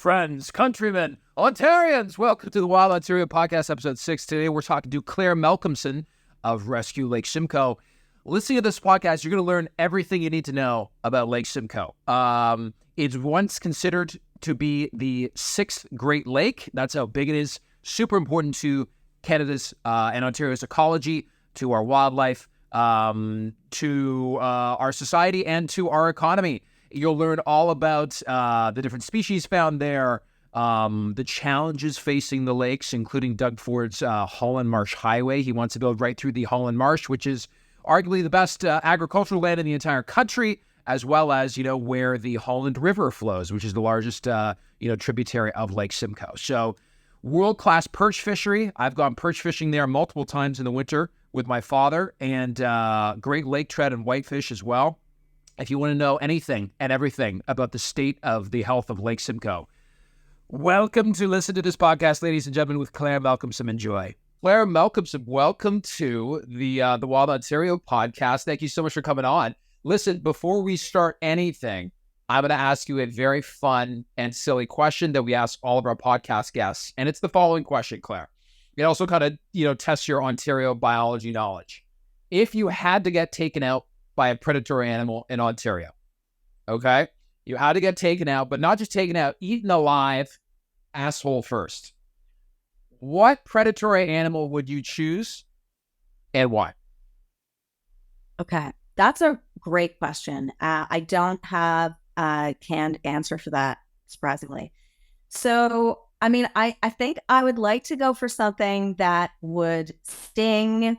friends, countrymen, Ontarians. Welcome to the Wild Ontario Podcast, episode 6. Today, we're talking to Claire Malcolmson of Rescue Lake Simcoe. Listening to this podcast, you're going to learn everything you need to know about Lake Simcoe. It's once considered to be the 6th Great Lake. That's how big it is. Super important to Canada's and Ontario's ecology, to our wildlife, to our society, and to our economy. You'll learn all about the different species found there, the challenges facing the lakes, including Doug Ford's Holland Marsh Highway. He wants to build right through the Holland Marsh, which is arguably the best agricultural land in the entire country, as well as, where the Holland River flows, which is the largest, tributary of Lake Simcoe. So world-class perch fishery. I've gone perch fishing there multiple times in the winter with my father, and great lake trout and whitefish as well. If you want to know anything and everything about the state of the health of Lake Simcoe, welcome to listen to this podcast, ladies and gentlemen, with Claire Malcolmson. Enjoy. Claire Malcolmson, welcome to the Wild Ontario podcast. Thank you so much for coming on. Listen, before we start anything, I'm going to ask you a very fun and silly question that we ask all of our podcast guests. And it's the following question, Claire. It also kind of, tests your Ontario biology knowledge. If you had to get taken out by a predatory animal in Ontario, okay? You had to get taken out, but not just taken out, eaten alive, asshole first. What predatory animal would you choose and why? Okay, that's a great question. I don't have a canned answer for that, surprisingly. So, I think I would like to go for something that would sting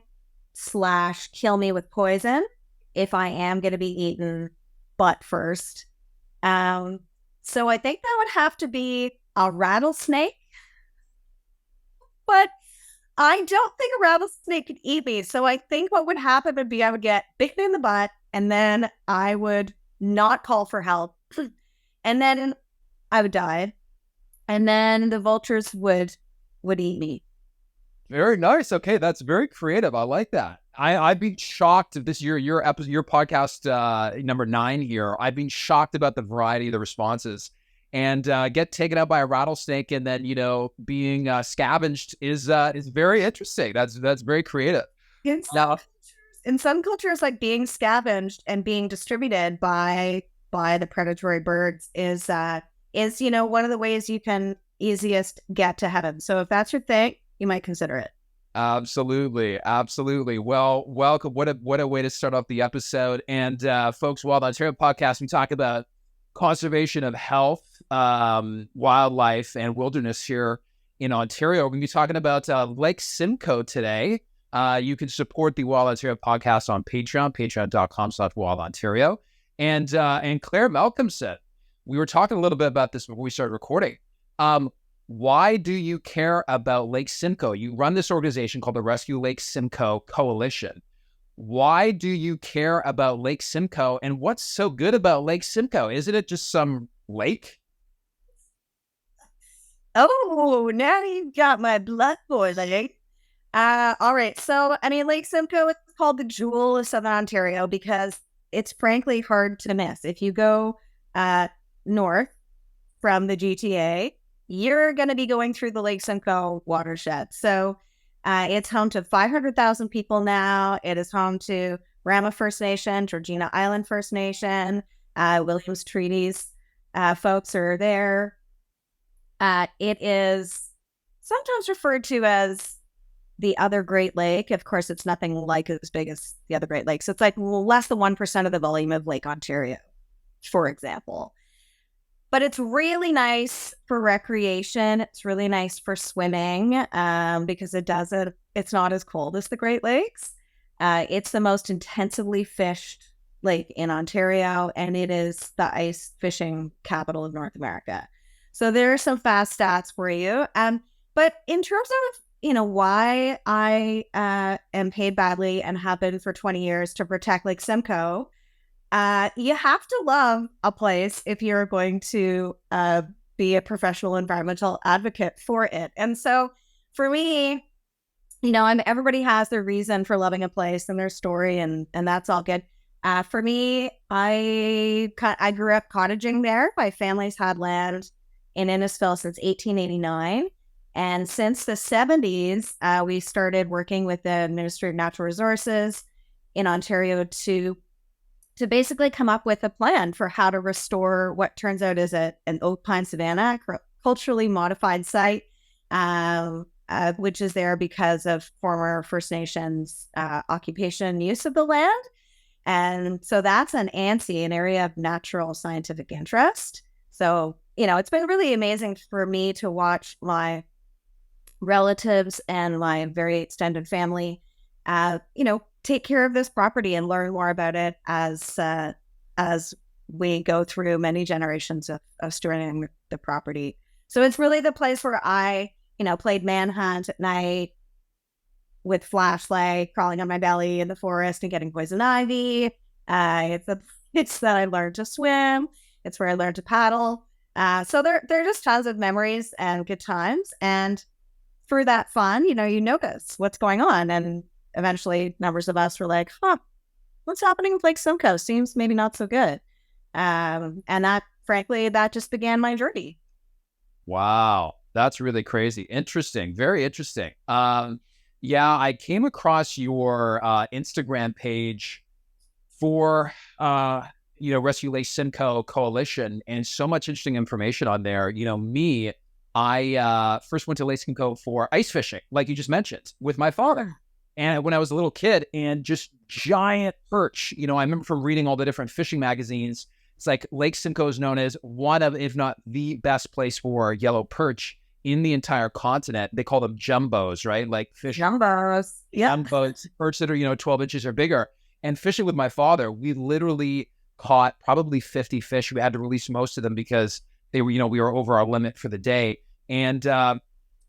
/ kill me with poison if I am going to be eaten butt first. So I think that would have to be a rattlesnake. But I don't think a rattlesnake could eat me. So I think what would happen would be I would get bitten in the butt, and then I would not call for help. And then I would die. And then the vultures would eat me. Very nice. Okay, that's very creative. I like that. I'd be shocked if this year, your podcast number 9 here, I've been shocked about the variety of the responses. And get taken out by a rattlesnake and then, being scavenged is very interesting. That's very creative. In some cultures, like being scavenged and being distributed by the predatory birds is one of the ways you can easiest get to heaven. So if that's your thing, you might consider it. Absolutely. Well, welcome. What a way to start off the episode. And folks, Wild Ontario Podcast, we talk about conservation of health, wildlife, and wilderness here in Ontario. We're going to be talking about Lake Simcoe today. You can support the Wild Ontario Podcast on Patreon, patreon.com/Wild Ontario. And Claire Malcolmson, we were talking a little bit about this before we started recording. Why do you care about Lake Simcoe? You run this organization called the Rescue Lake Simcoe Coalition. Why do you care about Lake Simcoe, and what's so good about Lake Simcoe? Isn't it just some lake? Oh, now you've got my blood boiling. All right. So, Lake Simcoe is called the jewel of Southern Ontario because it's frankly hard to miss. If you go north from the GTA, you're going to be going through the Lake Simcoe watershed. So it's home to 500,000 people now. It is home to Rama First Nation, Georgina Island First Nation, Williams Treaties folks are there. It is sometimes referred to as the other Great Lake. Of course, it's nothing like as big as the other Great Lakes. It's like less than 1% of the volume of Lake Ontario, for example. But it's really nice for recreation. It's really nice for swimming because it's not as cold as the Great Lakes. It's the most intensively fished lake in Ontario, and it is the ice fishing capital of North America. So there are some fast stats for you. But in terms of, why I am paid badly and have been for 20 years to protect Lake Simcoe, you have to love a place if you're going to be a professional environmental advocate for it. And so for me, everybody has their reason for loving a place and their story, and that's all good. For me, I grew up cottaging there. My family's had land in Innisfil since 1889. And since the 70s, we started working with the Ministry of Natural Resources in Ontario to basically come up with a plan for how to restore what turns out is an oak pine savanna, culturally modified site, which is there because of former First Nations occupation use of the land. And so that's an ANSI, an area of natural scientific interest. So, it's been really amazing for me to watch my relatives and my very extended family, take care of this property and learn more about it as we go through many generations of stewarding the property. So it's really the place where I, played manhunt at night with flashlight, crawling on my belly in the forest and getting poison ivy. It's that I learned to swim. It's where I learned to paddle. So there are just tons of memories and good times. And through that fun, you notice what's going on. And eventually numbers of us were like, what's happening with Lake Simcoe? Seems maybe not so good. And that, frankly, that just began my journey. Wow. That's really crazy. Interesting. Very interesting. Yeah, I came across your Instagram page for, Rescue Lake Simcoe Coalition, and so much interesting information on there. I first went to Lake Simcoe for ice fishing, like you just mentioned, with my father. And when I was a little kid, and just giant perch, I remember from reading all the different fishing magazines, it's like Lake Simcoe is known as one of, if not the best place for yellow perch in the entire continent. They call them jumbos, right? Like fish. Jumbos. Yeah. Jumbos, perch that are, 12 inches or bigger. And fishing with my father, we literally caught probably 50 fish. We had to release most of them because they were, we were over our limit for the day. And,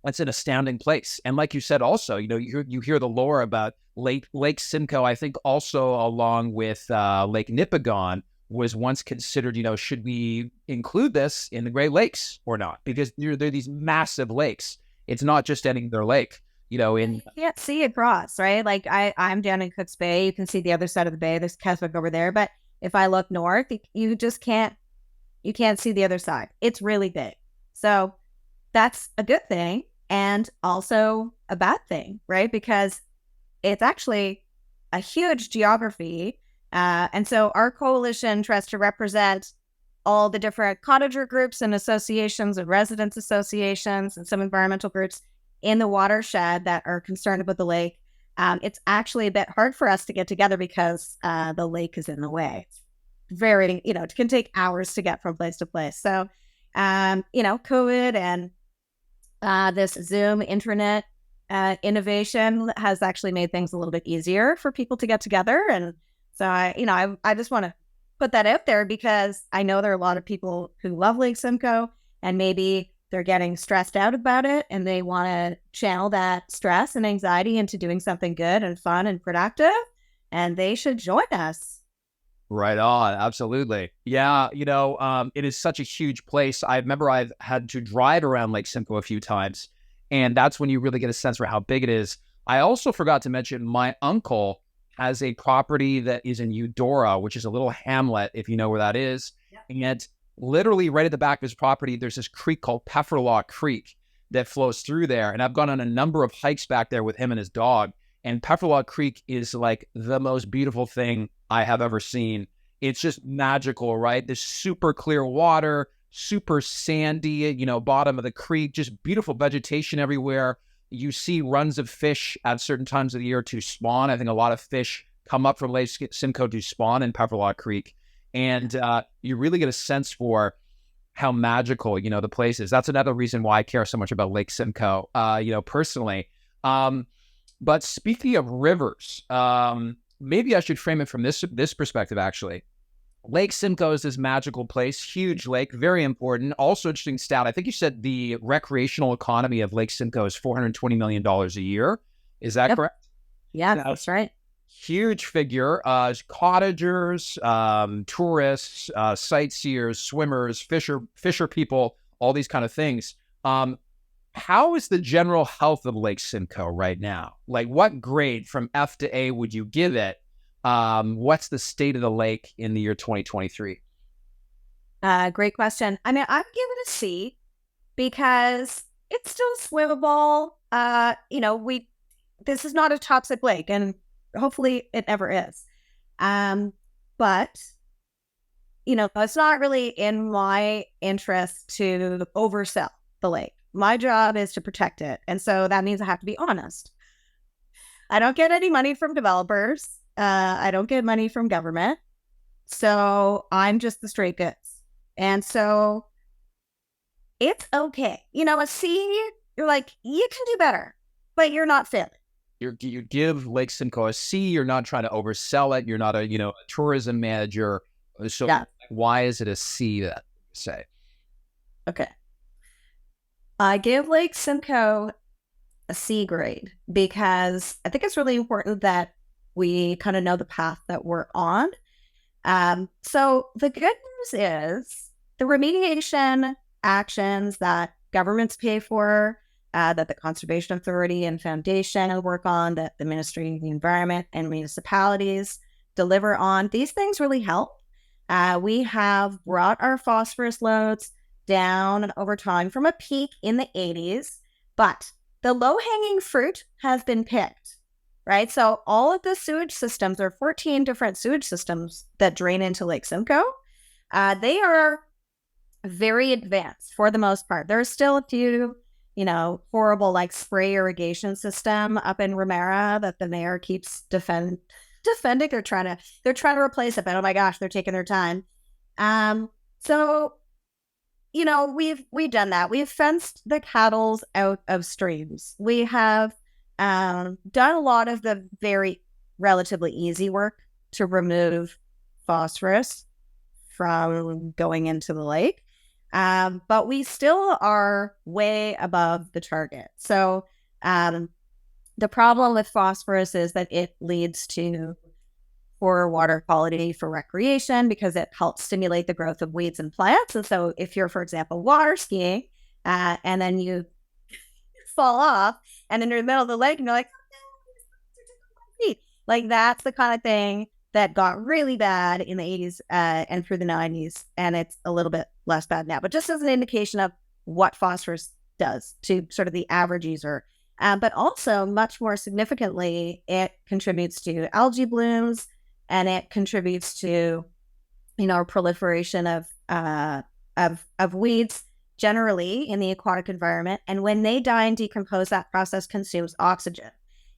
it's an astounding place. And like you said, also, you hear the lore about Lake Simcoe. I think also along with Lake Nipigon was once considered, should we include this in the Great Lakes or not? Because they're these massive lakes. It's not just any other lake, You can't see across, right? Like I'm down in Cook's Bay. You can see the other side of the bay. There's Keswick over there. But if I look north, you just can't see the other side. It's really big. So that's a good thing. And also a bad thing, right? Because it's actually a huge geography. And so our coalition tries to represent all the different cottager groups and associations and residents associations and some environmental groups in the watershed that are concerned about the lake. It's actually a bit hard for us to get together because the lake is in the way. It's very, it can take hours to get from place to place. So, COVID and this Zoom intranet innovation has actually made things a little bit easier for people to get together. And so I just want to put that out there because I know there are a lot of people who love Lake Simcoe and maybe they're getting stressed out about it and they want to channel that stress and anxiety into doing something good and fun and productive, and they should join us. Right on. Absolutely. Yeah. It is such a huge place. I remember I've had to drive around Lake Simcoe a few times, and that's when you really get a sense for how big it is. I also forgot to mention my uncle has a property that is in Eudora, which is a little hamlet, if you know where that is. Yep. And literally right at the back of his property, there's this creek called Pefferlaw Creek that flows through there. And I've gone on a number of hikes back there with him and his dog. And Pefferlaw Creek is like the most beautiful thing I have ever seen. It's just magical, right? This super clear water, super sandy, bottom of the creek, just beautiful vegetation everywhere. You see runs of fish at certain times of the year to spawn. I think a lot of fish come up from Lake Simcoe to spawn in Pefferlaw Creek. And you really get a sense for how magical, the place is. That's another reason why I care so much about Lake Simcoe, personally. But speaking of rivers, maybe I should frame it from this perspective, actually. Lake Simcoe is this magical place, huge lake, very important. Also interesting stat, I think you said the recreational economy of Lake Simcoe is $420 million a year. Is that correct? Yeah, that's right. Huge figure. Cottagers, tourists, sightseers, swimmers, fisher people, all these kind of things. How is the general health of Lake Simcoe right now? Like, what grade from F to A would you give it? What's the state of the lake in the year 2023? Great question. I mean, I'd give it a C. because it's still swimmable. This is not a toxic lake, and hopefully it never is. But it's not really in my interest to oversell the lake. My job is to protect it. And so that means I have to be honest. I don't get any money from developers. I don't get money from government. So I'm just the straight goods. And so it's okay. A C, you're like, you can do better, but you're not failing. You give Lake Simcoe a C. You're not trying to oversell it. You're not a tourism manager. So yeah. Why is it a C that you say? Okay. I give Lake Simcoe a C grade because I think it's really important that we kind of know the path that we're on. So the good news is the remediation actions that governments pay for, that the Conservation Authority and Foundation work on, that the Ministry of the Environment and municipalities deliver on, these things really help. We have brought our phosphorus loads down over time from a peak in the 80s, but the low-hanging fruit has been picked, right? So all of the sewage systems, there are 14 different sewage systems that drain into Lake Simcoe. They are very advanced for the most part. There are still a few, horrible like spray irrigation system up in Ramera that the mayor keeps defending. They're trying to replace it, but oh my gosh, they're taking their time. So we've done that. We've fenced the cattle out of streams. We have done a lot of the very relatively easy work to remove phosphorus from going into the lake. But we still are way above the target. So the problem with phosphorus is that it leads to poor water quality for recreation because it helps stimulate the growth of weeds and plants. And so if you're, for example, water skiing and then you fall off and then you're in the middle of the lake and you're like, that's the kind of thing that got really bad in the 80s and through the 90s. And it's a little bit less bad now, but just as an indication of what phosphorus does to sort of the average user. But also, much more significantly, it contributes to algae blooms, and it contributes to, proliferation of weeds generally in the aquatic environment. And when they die and decompose, that process consumes oxygen,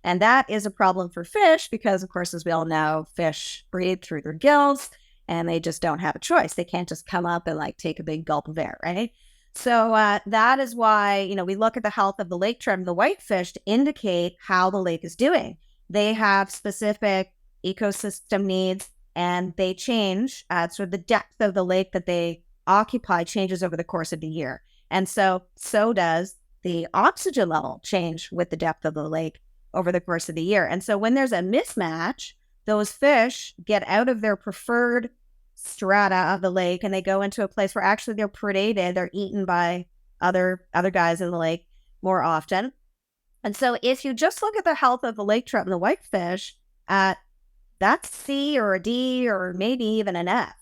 and that is a problem for fish because, of course, as we all know, fish breathe through their gills, and they just don't have a choice. They can't just come up and take a big gulp of air, right? So that is why, we look at the health of the lake trout and the whitefish to indicate how the lake is doing. They have specific ecosystem needs, and they change. So the depth of the lake that they occupy changes over the course of the year. And so does the oxygen level change with the depth of the lake over the course of the year. And so when there's a mismatch, those fish get out of their preferred strata of the lake and they go into a place where actually they're predated, they're eaten by other guys in the lake more often. And so if you just look at the health of the lake trout and the whitefish, that's C or a D or maybe even an F.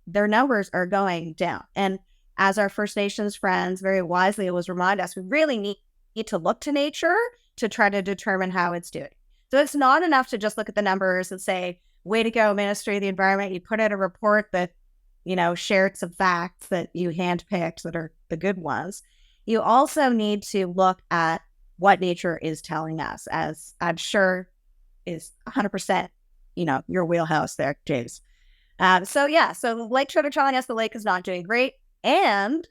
Their numbers are going down. And as our First Nations friends very wisely always remind us, we really need to look to nature to try to determine how it's doing. So it's not enough to just look at the numbers and say, way to go, Ministry of the Environment. You put out a report that, shared some facts that you handpicked that are the good ones. You also need to look at what nature is telling us, as I'm sure is 100%, your wheelhouse there, James. So the lake trout are telling us the lake is not doing great. And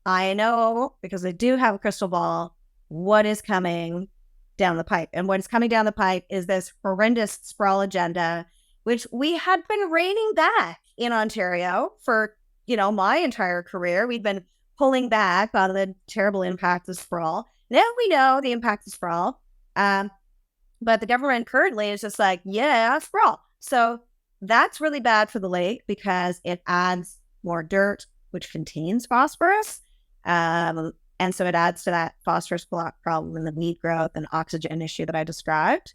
I know, because I do have a crystal ball, what is coming down the pipe. And what is coming down the pipe is this horrendous sprawl agenda, which we had been reining back in Ontario for, my entire career. We've been pulling back on the terrible impact of sprawl. Now we know the impact of sprawl. But the government currently is just sprawl. So that's really bad for the lake because it adds more dirt, which contains phosphorus. And so it adds to that phosphorus block problem and the weed growth and oxygen issue that I described.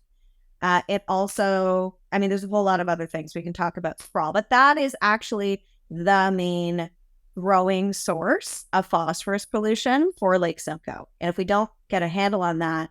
It also, there's a whole lot of other things we can talk about sprawl, but that is actually the main growing source of phosphorus pollution for Lake Simcoe. And if we don't get a handle on that,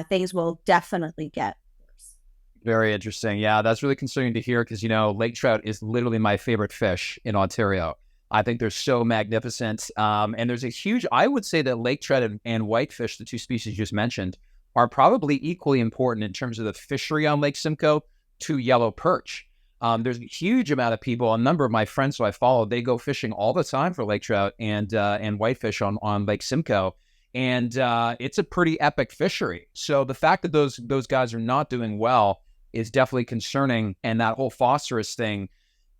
things will definitely get worse. Very interesting. Yeah, that's really concerning to hear because, lake trout is literally my favorite fish in Ontario. I think they're so magnificent. And there's I would say that lake trout and whitefish, the two species you just mentioned, are probably equally important in terms of the fishery on Lake Simcoe to yellow perch. There's a huge amount of people, a number of my friends who I follow, they go fishing all the time for lake trout and whitefish on Lake Simcoe. And it's a pretty epic fishery. So the fact that those guys are not doing well is definitely concerning. And that whole phosphorus thing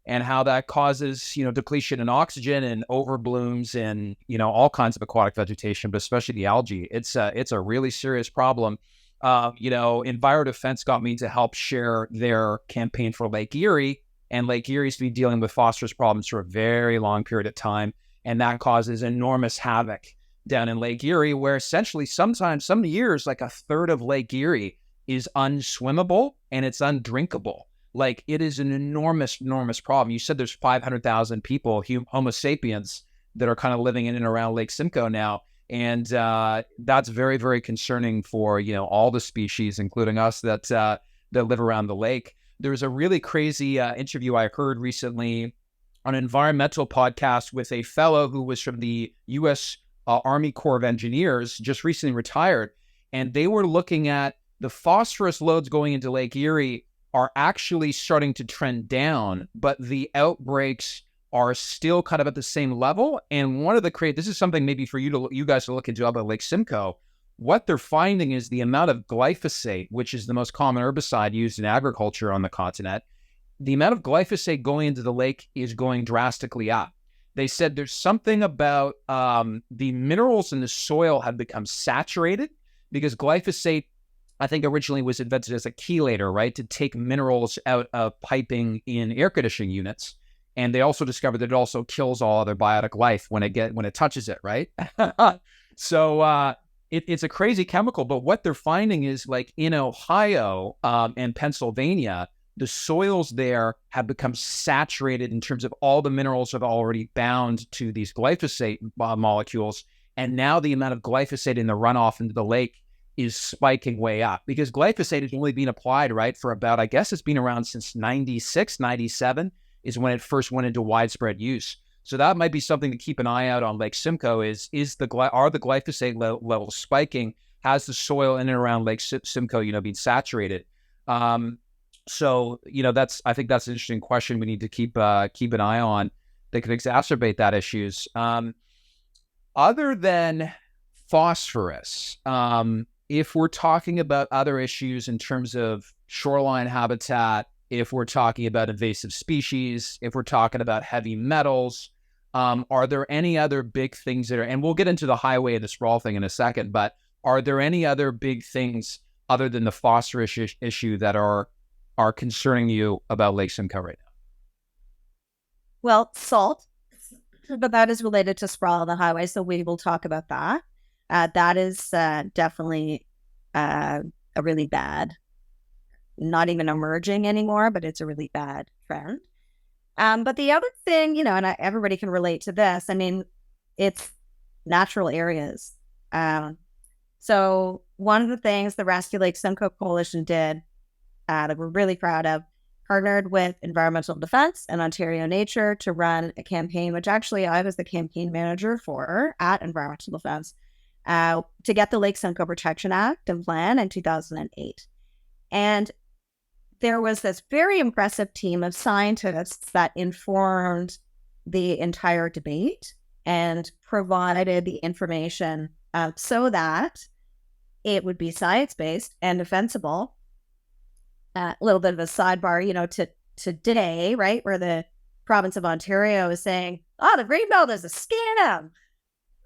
and how that causes, depletion in oxygen and overblooms and, all kinds of aquatic vegetation, but especially the algae. It's a really serious problem. Enviro Defense got me to help share their campaign for Lake Erie, and Lake Erie's been dealing with phosphorus problems for a very long period of time, and that causes enormous havoc down in Lake Erie, where essentially sometimes, some years, like a third of Lake Erie is unswimmable and it's undrinkable. Like, it is an enormous, enormous problem. You said there's 500,000 people, Homo sapiens, that are kind of living in and around Lake Simcoe now. And that's very, very concerning for, all the species, including us that live around the lake. There was a really crazy interview I heard recently on an environmental podcast with a fellow who was from the U.S. Army Corps of Engineers, just recently retired. And they were looking at the phosphorus loads going into Lake Erie are actually starting to trend down, but the outbreaks are still kind of at the same level. And one of the this is something maybe for you guys to look into about Lake Simcoe. What they're finding is the amount of glyphosate, which is the most common herbicide used in agriculture on the continent, the amount of glyphosate going into the lake is going drastically up. They said there's something about the minerals in the soil have become saturated because glyphosate, I think, originally was invented as a chelator, right, to take minerals out of piping in air conditioning units. And they also discovered that it also kills all other biotic life when it touches it, right? So it's a crazy chemical. But what they're finding is, like, in Ohio and Pennsylvania, the soils there have become saturated in terms of all the minerals have already bound to these glyphosate molecules. And now the amount of glyphosate in the runoff into the lake is spiking way up because glyphosate has only been applied, right, for about, I guess it's been around since 96, 97 is when it first went into widespread use. So that might be something to keep an eye out on Lake Simcoe are the glyphosate levels spiking? Has the soil in and around Lake Simcoe, been saturated? So, I think that's an interesting question we need to keep an eye on that could exacerbate that issues. Other than phosphorus, if we're talking about other issues in terms of shoreline habitat, if we're talking about invasive species, if we're talking about heavy metals, are there any other big things that and we'll get into the highway and the sprawl thing in a second, but are there any other big things other than the phosphorus issue that are concerning you about Lake Simcoe right now? Well, salt, but that is related to sprawl on the highway, so we will talk about that. That is definitely a really bad, not even emerging anymore, but it's a really bad trend. But the other thing, and everybody can relate to this, I mean, it's natural areas. So one of the things the Rescue Lake Simcoe Coalition did that we're really proud of, partnered with Environmental Defense and Ontario Nature to run a campaign, which actually I was the campaign manager for at Environmental Defense, to get the Lake Simcoe Protection Act and Plan in 2008. And there was this very impressive team of scientists that informed the entire debate and provided the information so that it would be science-based and defensible. A little bit of a sidebar, to today, right, where the province of Ontario is saying, the Greenbelt is a scam.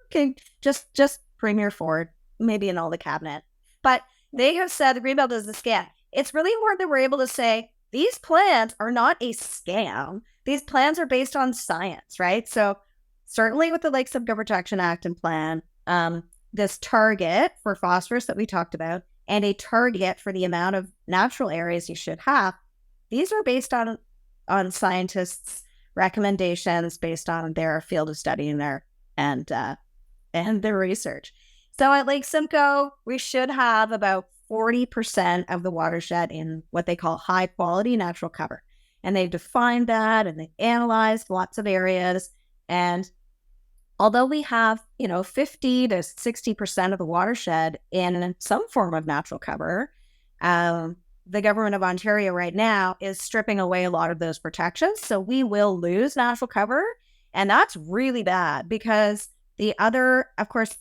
Okay, just Premier Ford, maybe in all the cabinet. But they have said the Greenbelt is a scam. It's really important that we're able to say these plans are not a scam. These plans are based on science, right? So certainly with the Lake Simcoe Protection Act and Plan, this target for phosphorus that we talked about, and a target for the amount of natural areas you should have, these are based on scientists' recommendations based on their field of study and their research. So at Lake Simcoe, we should have about 40% of the watershed in what they call high quality natural cover. And they've defined that and they've analyzed lots of areas. And although we have, 50 to 60% of the watershed in some form of natural cover, the government of Ontario right now is stripping away a lot of those protections. So we will lose natural cover. And that's really bad because the other, of course,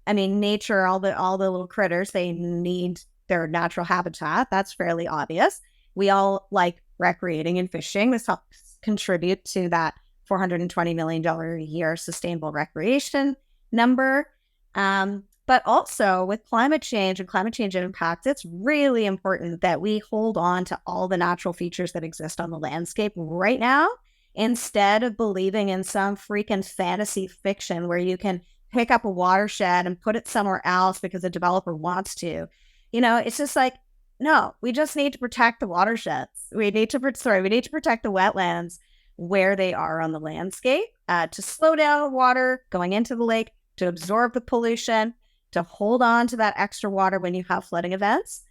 nature, all the little critters, they need their natural habitat. That's fairly obvious. We all like recreating and fishing. This helps contribute to that $420 million a year sustainable recreation number. But also with climate change and climate change impacts, it's really important that we hold on to all the natural features that exist on the landscape right now, instead of believing in some freaking fantasy fiction where you can pick up a watershed and put it somewhere else because a developer wants to. It's just like, no, we just need to protect the watersheds. We need to protect the wetlands where they are on the landscape, to slow down water going into the lake, to absorb the pollution, to hold on to that extra water when you have flooding events,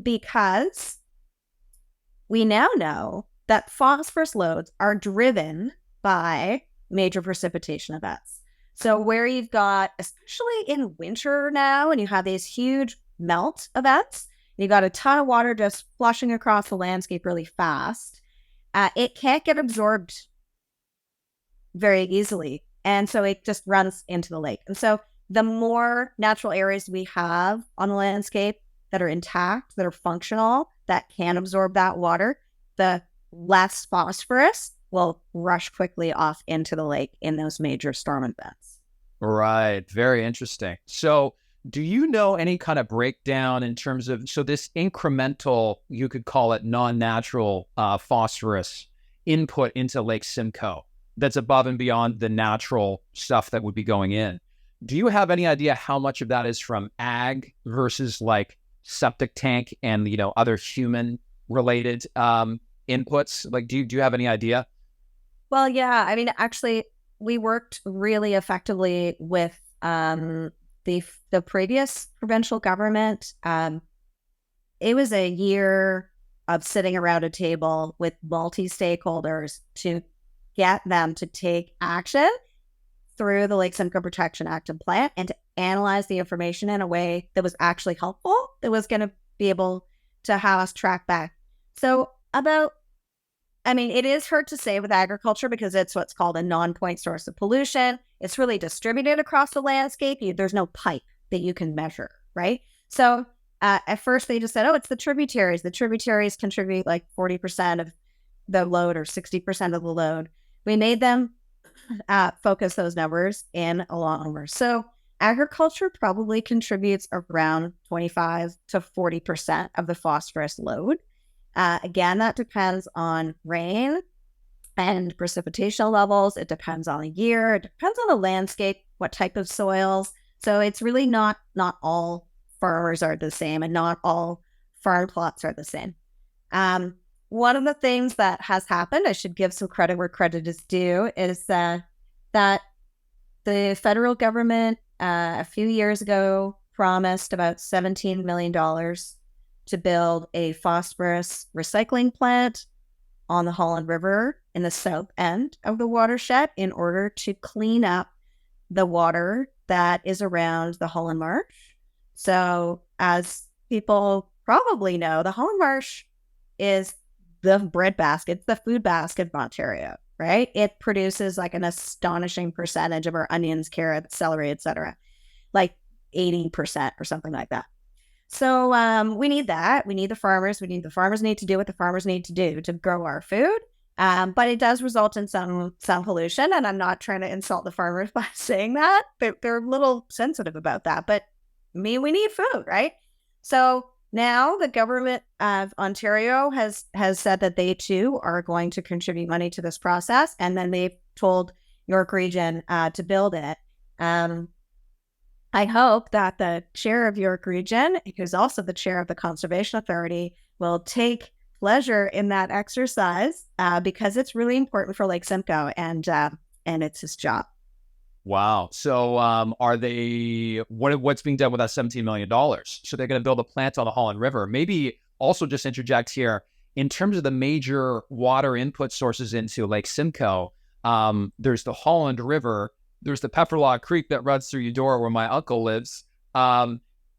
because we now know that phosphorus loads are driven by major precipitation events. So where you've got, especially in winter now, and you have these huge melt events, you got a ton of water just flushing across the landscape really fast, it can't get absorbed very easily. And so it just runs into the lake. And so the more natural areas we have on the landscape that are intact, that are functional, that can absorb that water, the less phosphorus will rush quickly off into the lake in those major storm events. Right. Very interesting. So do you know any kind of breakdown in terms of, so this incremental, you could call it non-natural phosphorus input into Lake Simcoe that's above and beyond the natural stuff that would be going in? Do you have any idea how much of that is from ag versus like septic tank and, other human related inputs? Like, do you have any idea? Well, yeah. Actually, we worked really effectively with the previous provincial government. It was a year of sitting around a table with multi-stakeholders to get them to take action through the Lake Simcoe Protection Act and Plan, and to analyze the information in a way that was actually helpful, that was going to be able to have us track back. So it is hard to say with agriculture because it's what's called a non-point source of pollution. It's really distributed across the landscape. There's no pipe that you can measure, right? So at first they just said, it's the tributaries. The tributaries contribute like 40% of the load or 60% of the load. We made them focus those numbers in a lot more. So agriculture probably contributes around 25 to 40% of the phosphorus load. Again, that depends on rain and precipitation levels. It depends on the year. It depends on the landscape, what type of soils. So it's really not all farmers are the same, and not all farm plots are the same. One of the things that has happened, I should give some credit where credit is due, is that the federal government a few years ago promised about $17 million to build a phosphorus recycling plant on the Holland River in the south end of the watershed in order to clean up the water that is around the Holland Marsh. So as people probably know, the Holland Marsh is the breadbasket, the food basket of Ontario, right? It produces like an astonishing percentage of our onions, carrots, celery, etc., like 80% or something like that. So we need that. We need the farmers. The farmers need to do what the farmers need to do to grow our food. But it does result in some pollution. And I'm not trying to insult the farmers by saying that. They're a little sensitive about that. But we need food, right? So now the government of Ontario has said that they too are going to contribute money to this process. And then they've told York Region to build it. I hope that the chair of York Region, who's also the chair of the Conservation Authority, will take pleasure in that exercise because it's really important for Lake Simcoe, and it's his job. Wow. So are they, what's being done with that $17 million? So they're going to build a plant on the Holland River. Maybe also just interject here, in terms of the major water input sources into Lake Simcoe, there's the Holland River, there's the Pepperlaw Creek that runs through Eudora where my uncle lives.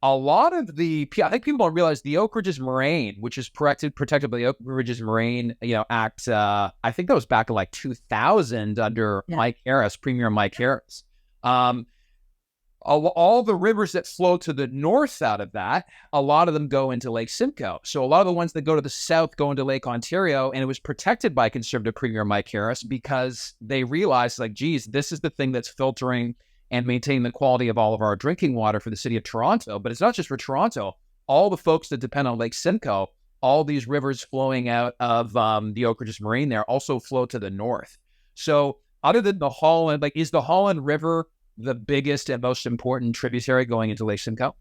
A lot of I think people don't realize the Oak Ridges Moraine, which is protected by the Oak Ridges Moraine, Act. I think that was back in like 2000 under Mike Harris, Premier Mike Harris. All the rivers that flow to the north out of that, a lot of them go into Lake Simcoe. So a lot of the ones that go to the south go into Lake Ontario, and it was protected by conservative Premier Mike Harris because they realized, like, geez, this is the thing that's filtering and maintaining the quality of all of our drinking water for the city of Toronto. But it's not just for Toronto. All the folks that depend on Lake Simcoe, all these rivers flowing out of the Oak Ridges Moraine there also flow to the north. So other than the Holland, like, is the Holland River the biggest and most important tributary going into Lake Simcoe?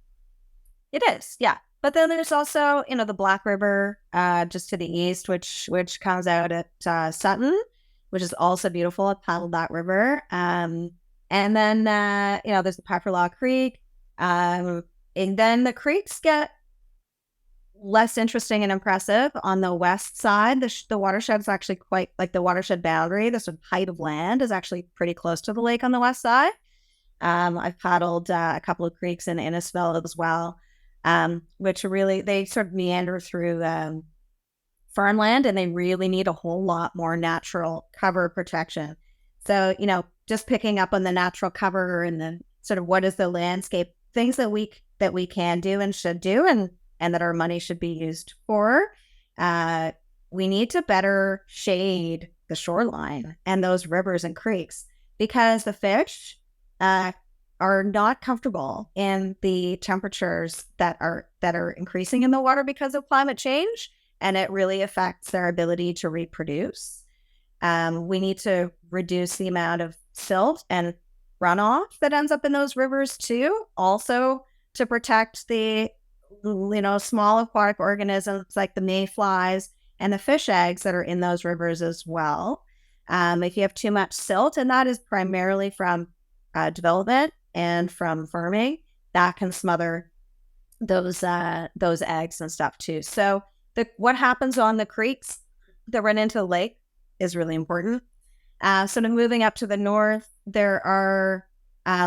It is, yeah. But then there's also, the Black River just to the east, which comes out at Sutton, which is also beautiful. I've paddled that river. And then, there's the Pepperlaw Creek. And then the creeks get less interesting and impressive on the west side. The watershed is actually quite, like, the watershed boundary, the sort of height of land is actually pretty close to the lake on the west side. I've paddled a couple of creeks in Innisfil as well, which really, they sort of meander through farmland, and they really need a whole lot more natural cover protection. So, just picking up on the natural cover and the sort of what is the landscape, things that we can do and should do, and that our money should be used for. We need to better shade the shoreline and those rivers and creeks, because the fish are not comfortable in the temperatures that are increasing in the water because of climate change, and it really affects their ability to reproduce. We need to reduce the amount of silt and runoff that ends up in those rivers too, also to protect the small aquatic organisms like the mayflies and the fish eggs that are in those rivers as well. If you have too much silt, and that is primarily from development and from farming, that can smother those eggs and stuff too. So what happens on the creeks that run into the lake is really important. So moving up to the north, there are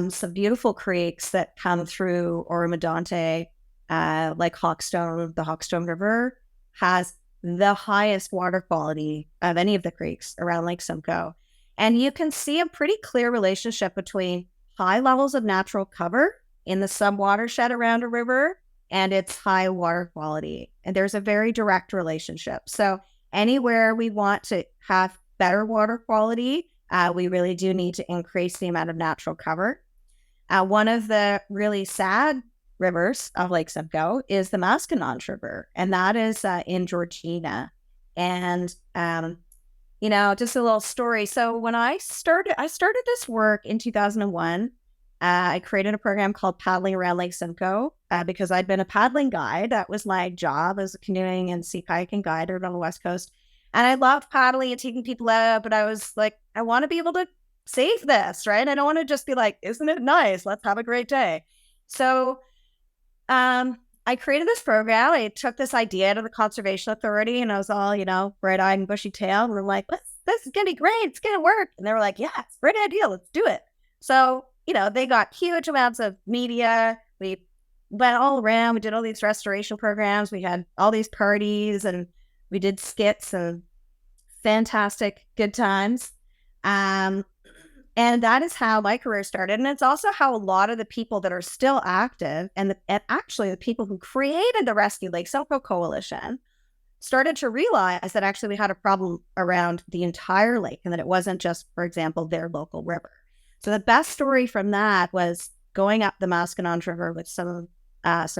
some beautiful creeks that come through Oromodonte, like Hawkstone. The Hawkstone River has the highest water quality of any of the creeks around Lake Simcoe. And you can see a pretty clear relationship between high levels of natural cover in the sub-watershed around a river and its high water quality. And there's a very direct relationship. So anywhere we want to have better water quality, we really do need to increase the amount of natural cover. One of the really sad rivers of Lake Simcoe is the Maskinonge River, and that is in Georgina. And just a little story. So when I started this work in 2001. I created a program called Paddling Around Lake Simcoe because I'd been a paddling guide. That was my job as a canoeing and sea kayaking guide on the West Coast. And I loved paddling and taking people out, but I was like, I want to be able to save this, right? I don't want to just be like, isn't it nice? Let's have a great day. So I created this program. I took this idea to the Conservation Authority, and I was all, bright-eyed and bushy-tailed. And I'm like, this is going to be great. It's going to work. And they were like, yeah, it's a great idea. Let's do it. So, they got huge amounts of media. We went all around. We did all these restoration programs. We had all these parties, and we did skits and fantastic good times. And that is how my career started. And it's also how a lot of the people that are still active and actually the people who created the Rescue Lake Simcoe Coalition started to realize that actually we had a problem around the entire lake, and that it wasn't just, for example, their local river. So the best story from that was going up the Maskinonge River with some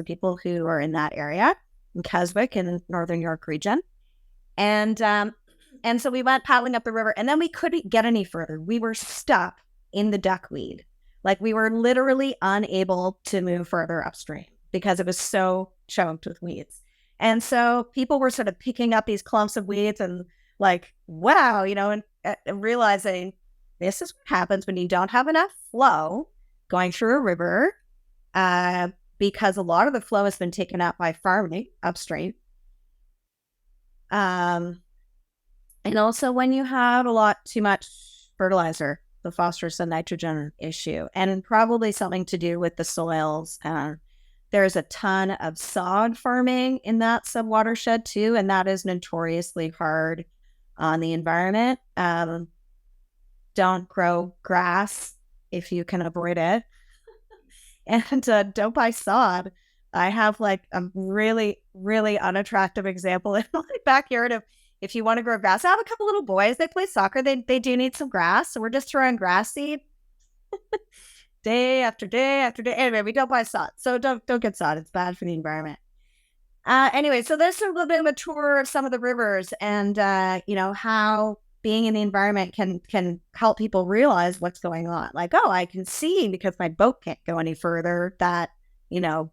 people who are in that area, in Keswick in Northern York region. And so we went paddling up the river, and then we couldn't get any further. We were stuck in the duckweed. Like, we were literally unable to move further upstream because it was so choked with weeds. And so people were sort of picking up these clumps of weeds and like, wow, and realizing this is what happens when you don't have enough flow going through a river, because a lot of the flow has been taken up by farming upstream. And also when you have too much fertilizer, the phosphorus and nitrogen issue, and probably something to do with the soils. There's a ton of sod farming in that subwatershed too, and that is notoriously hard on the environment. Don't grow grass if you can avoid it. And don't buy sod. I have like a really, really unattractive example in my backyard of, if you want to grow grass. I have a couple little boys, they play soccer. They do need some grass. So we're just throwing grass seed day after day after day. Anyway, we don't buy sod. So don't get sod. It's bad for the environment. Anyway, so there's a little bit of a tour of some of the rivers and, how being in the environment can help people realize what's going on. Like, oh, I can see because my boat can't go any further that,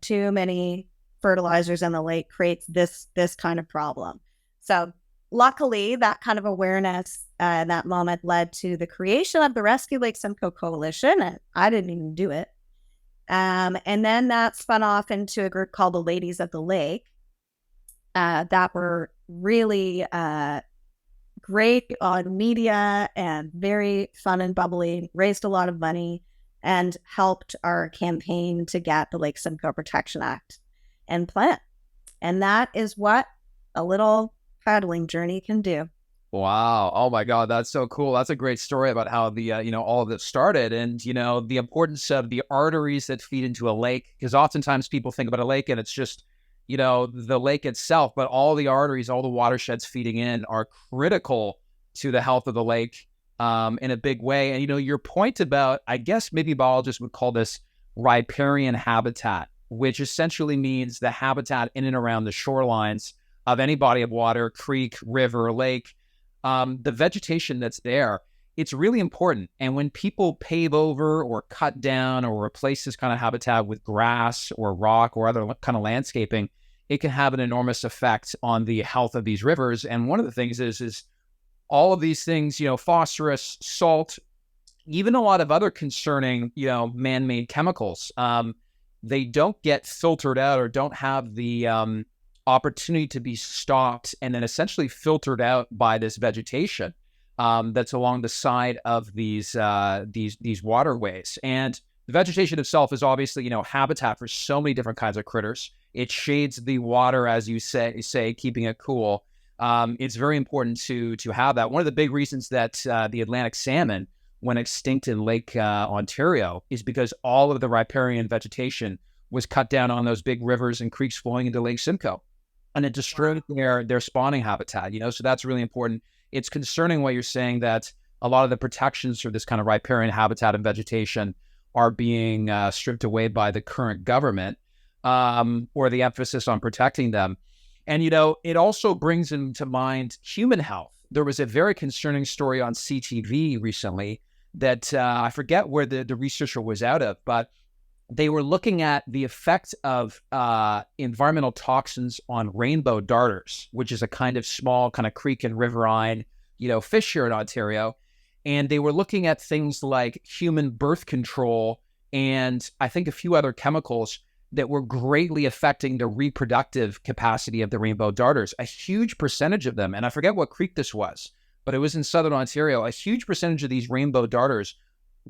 too many fertilizers in the lake creates this kind of problem. So luckily, that kind of awareness in that moment led to the creation of the Rescue Lake Simcoe Coalition. And I didn't even do it. And then that spun off into a group called the Ladies of the Lake that were really great on media and very fun and bubbly, raised a lot of money, and helped our campaign to get the Lake Simcoe Protection Act and plant. And that is what a little paddling journey can do. Wow. Oh my God. That's so cool. That's a great story about how the, all of this started and, the importance of the arteries that feed into a lake. Because oftentimes people think about a lake and it's just, the lake itself, but all the arteries, all the watersheds feeding in are critical to the health of the lake in a big way. And, your point about, I guess maybe biologists would call this riparian habitat, which essentially means the habitat in and around the shorelines of any body of water, creek, river, lake, the vegetation that's there, it's really important. And when people pave over or cut down or replace this kind of habitat with grass or rock or other kind of landscaping, it can have an enormous effect on the health of these rivers. And one of the things is all of these things, phosphorus, salt, even a lot of other concerning, man-made chemicals, they don't get filtered out or don't have the opportunity to be stopped and then essentially filtered out by this vegetation that's along the side of these waterways. And the vegetation itself is obviously, habitat for so many different kinds of critters. It shades the water, as you say, keeping it cool. It's very important to have that. One of the big reasons that the Atlantic salmon went extinct in Lake Ontario is because all of the riparian vegetation was cut down on those big rivers and creeks flowing into Lake Simcoe. And it destroyed their spawning habitat, so that's really important. It's concerning what you're saying that a lot of the protections for this kind of riparian habitat and vegetation are being stripped away by the current government or the emphasis on protecting them. And, it also brings into mind human health. There was a very concerning story on CTV recently that I forget where the researcher was out of, but they were looking at the effect of environmental toxins on rainbow darters, which is a kind of small kind of creek and riverine, fish here in Ontario. And they were looking at things like human birth control and I think a few other chemicals that were greatly affecting the reproductive capacity of the rainbow darters. A huge percentage of them, and I forget what creek this was, but it was in southern Ontario, a huge percentage of these rainbow darters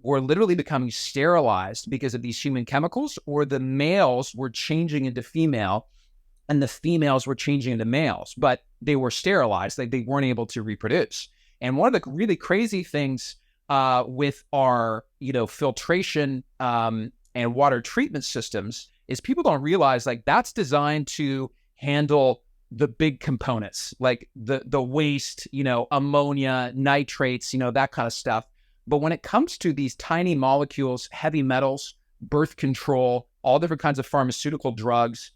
were literally becoming sterilized because of these human chemicals, or the males were changing into female and the females were changing into males, but they were sterilized. They weren't able to reproduce. And one of the really crazy things with our, filtration and water treatment systems is people don't realize like that's designed to handle the big components, like the waste, ammonia, nitrates, that kind of stuff. But when it comes to these tiny molecules, heavy metals, birth control, all different kinds of pharmaceutical drugs,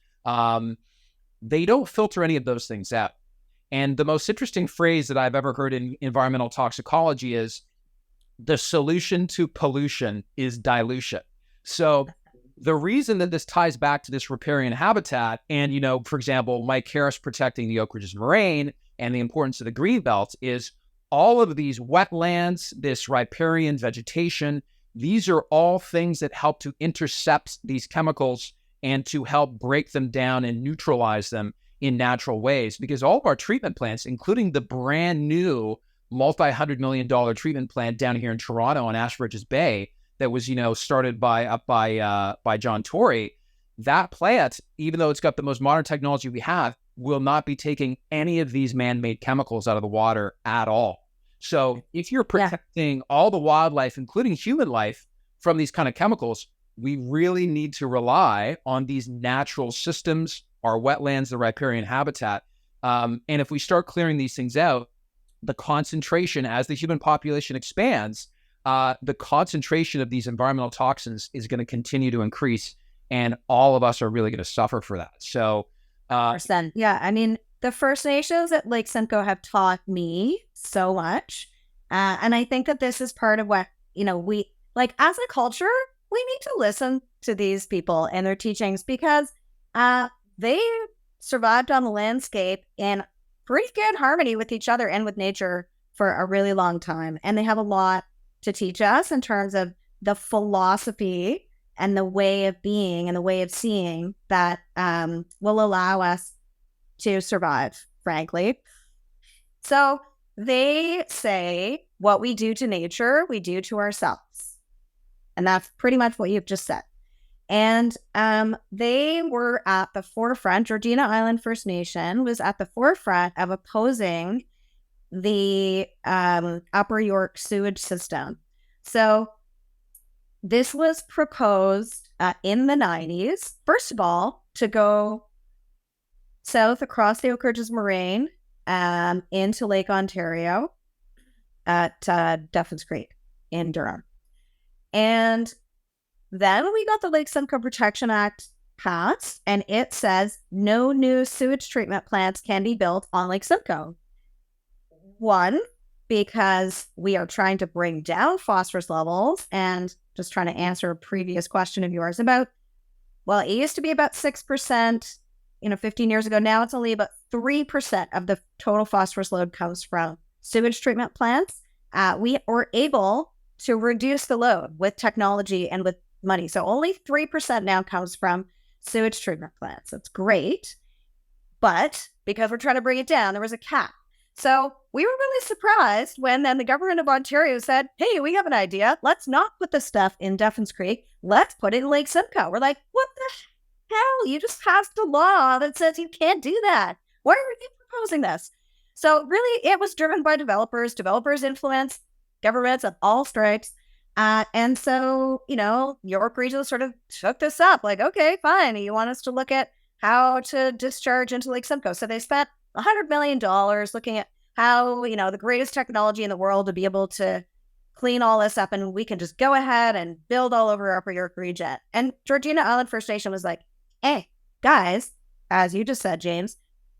they don't filter any of those things out. And the most interesting phrase that I've ever heard in environmental toxicology is the solution to pollution is dilution. So the reason that this ties back to this riparian habitat and, for example, Mike Harris protecting the Oak Ridges Moraine and the importance of the green belts is all of these wetlands, this riparian vegetation, these are all things that help to intercept these chemicals and to help break them down and neutralize them in natural ways. Because all of our treatment plants, including the brand new multi-$100 million treatment plant down here in Toronto on Ashbridges Bay that was, started by John Tory, that plant, even though it's got the most modern technology we have, will not be taking any of these man-made chemicals out of the water at all. So if you're protecting all the wildlife, including human life, from these kind of chemicals, we really need to rely on these natural systems, our wetlands, the riparian habitat. And if we start clearing these things out, the concentration, as the human population expands, the concentration of these environmental toxins is going to continue to increase, and all of us are really going to suffer for that. So, yeah, I mean, the First Nations at Lake Simcoe have taught me so much. And I think that this is part of what, we, like, as a culture, we need to listen to these people and their teachings, because they survived on the landscape in pretty good harmony with each other and with nature for a really long time. And they have a lot to teach us in terms of the philosophy and the way of being and the way of seeing that will allow us to survive, frankly. So they say what we do to nature, we do to ourselves. And that's pretty much what you've just said. And they were at the forefront. Georgina Island First Nation was at the forefront of opposing the Upper York sewage system. So this was proposed in the 90s, first of all, to go south across the Oak Ridges Moraine into Lake Ontario at Duffins Creek in Durham. And then we got the Lake Simcoe Protection Act passed, and it says no new sewage treatment plants can be built on Lake Simcoe. One, because we are trying to bring down phosphorus levels, and just trying to answer a previous question of yours about, well, it used to be about 6%, 15 years ago. Now it's only about 3% of the total phosphorus load comes from sewage treatment plants. We were able to reduce the load with technology and with money. So only 3% now comes from sewage treatment plants. That's great. But because we're trying to bring it down, there was a cap. So we were really surprised when then the government of Ontario said, hey, we have an idea. Let's not put this stuff in Duffins Creek. Let's put it in Lake Simcoe. We're like, what the hell? You just passed a law that says you can't do that. Why are you proposing this? So really, it was driven by developers. Developers influenced governments of all stripes. And so, York Regional sort of took this up. Like, okay, fine. You want us to look at how to discharge into Lake Simcoe. So they spent $100 million looking at how, the greatest technology in the world to be able to clean all this up, and we can just go ahead and build all over Upper York Region. And Georgina Island First Nation was like, hey, guys, as you just said, James,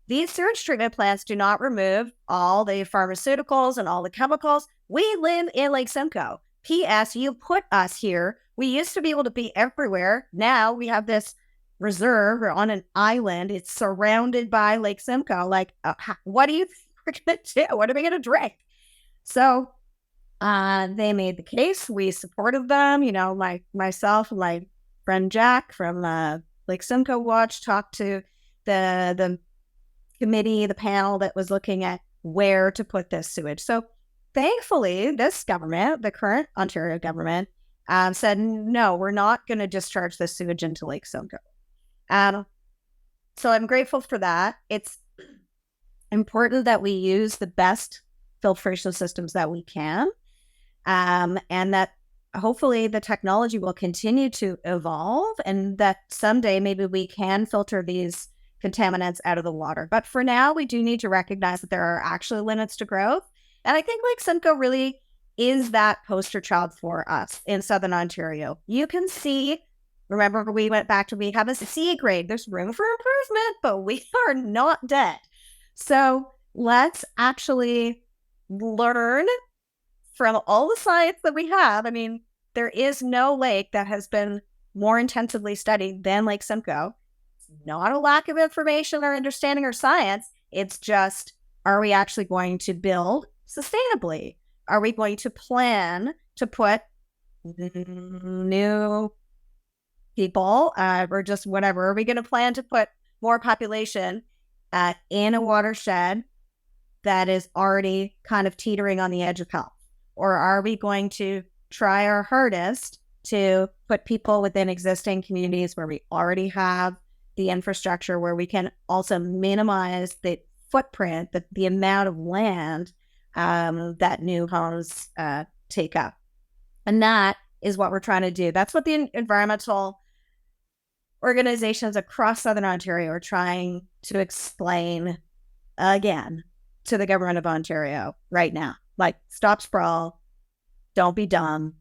these sewage treatment plants do not remove all the pharmaceuticals and all the chemicals. We live in Lake Simcoe. P.S. You put us here. We used to be able to be everywhere. Now we have this reserve or on an island. It's surrounded by Lake Simcoe. Like, what do you think we're going to do? What are we going to drink? So they made the case. We supported them. Myself and my friend Jack from Lake Simcoe Watch talked to the committee, the panel that was looking at where to put this sewage. So thankfully, this government, the current Ontario government, said, no, we're not going to discharge this sewage into Lake Simcoe. So I'm grateful for that. It's important that we use the best filtration systems that we can, and that hopefully the technology will continue to evolve, and that someday maybe we can filter these contaminants out of the water. But for now, we do need to recognize that there are actually limits to growth. And I think Lake Simcoe really is that poster child for us in Southern Ontario. You can see, remember we went back to, we have a C grade. There's room for improvement, but we are not dead. So let's actually learn from all the science that we have. I mean, there is no lake that has been more intensively studied than Lake Simcoe. It's not a lack of information or understanding or science. It's just, are we actually going to build sustainably? Are we going to plan to put new people or just whatever? Are we going to plan to put more population in a watershed that is already kind of teetering on the edge of health? Or are we going to try our hardest to put people within existing communities where we already have the infrastructure, where we can also minimize the footprint, the amount of land that new homes take up? And that is what we're trying to do. That's what the environmental organizations across Southern Ontario are trying to explain again to the government of Ontario right now. Like, stop sprawl, don't be dumb,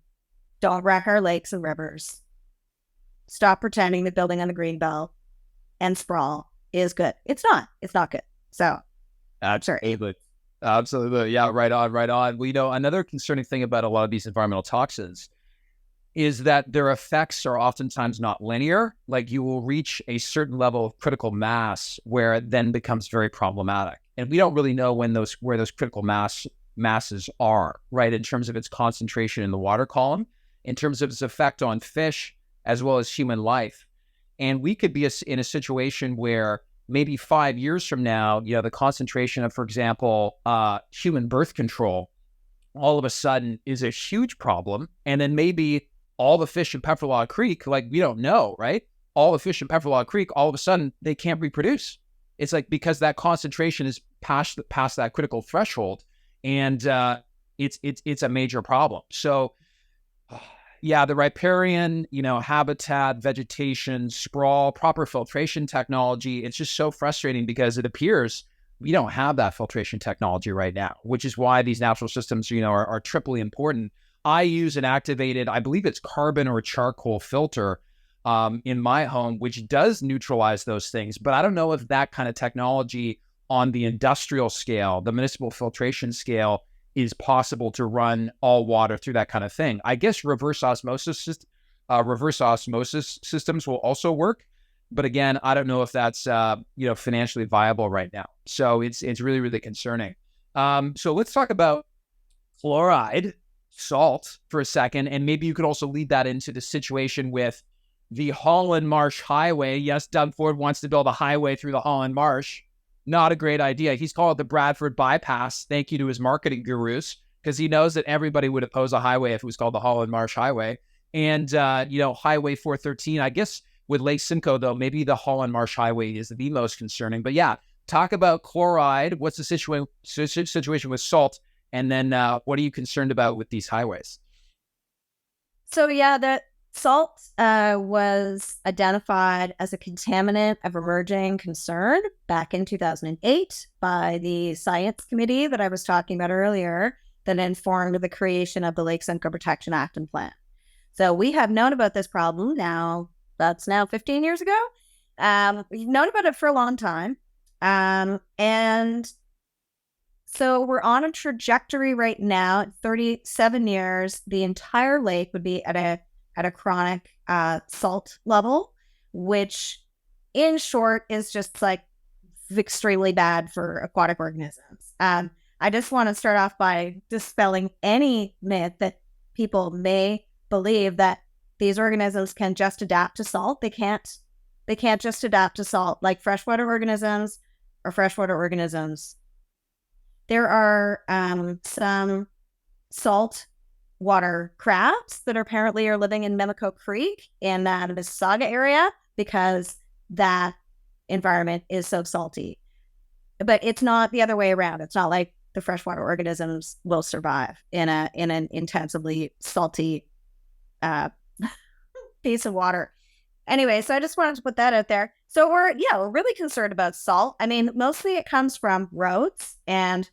don't wreck our lakes and rivers, stop pretending that building on the greenbelt and sprawl is good. It's not good. So, absolutely. Absolutely. Yeah, right on. Well, another concerning thing about a lot of these environmental toxins is that their effects are oftentimes not linear. Like, you will reach a certain level of critical mass where it then becomes very problematic. And we don't really know where those critical masses are, right, in terms of its concentration in the water column, in terms of its effect on fish, as well as human life. And we could be in a situation where maybe 5 years from now, the concentration of, for example, human birth control all of a sudden is a huge problem. And then maybe all the fish in Pefferlaw Creek, like, we don't know, right? All the fish in Pefferlaw Creek, all of a sudden, they can't reproduce. It's like, because that concentration is past that critical threshold, and it's a major problem. So, yeah, the riparian, habitat, vegetation, sprawl, proper filtration technology, it's just so frustrating because it appears we don't have that filtration technology right now, which is why these natural systems, are triply important. I use an activated, I believe it's carbon or charcoal filter in my home, which does neutralize those things. But I don't know if that kind of technology on the industrial scale, the municipal filtration scale, is possible to run all water through that kind of thing. I guess reverse osmosis systems will also work. But again, I don't know if that's financially viable right now. So it's really, really concerning. So let's talk about fluoride, salt, for a second, and maybe you could also lead that into the situation with the Holland Marsh Highway. Yes, Doug Ford wants to build a highway through the Holland Marsh. Not a great idea. He's called it the Bradford bypass. Thank you to his marketing gurus, because he knows that everybody would oppose a highway if it was called the Holland Marsh Highway. And Highway 413, I guess with Lake Simcoe, though, maybe the Holland Marsh Highway is the most concerning. But yeah, talk about chloride. What's the situation with salt? And then what are you concerned about with these highways? So yeah, that salt was identified as a contaminant of emerging concern back in 2008 by the science committee that I was talking about earlier, that informed the creation of the Lake Simcoe Protection Act and Plan. So we have known about this problem now. That's now 15 years ago. We've known about it for a long time. And so we're on a trajectory right now. At 37 years, the entire lake would be at a chronic salt level, which in short is just like extremely bad for aquatic organisms. I just want to start off by dispelling any myth that people may believe that these organisms can just adapt to salt. They can't just adapt to salt like freshwater organisms or freshwater organisms. There are some salt water crabs that apparently are living in Mimico Creek in the Mississauga area because that environment is so salty. But it's not the other way around. It's not like the freshwater organisms will survive in an intensively salty piece of water. Anyway, so I just wanted to put that out there. So we're really concerned about salt. I mean, mostly it comes from roads and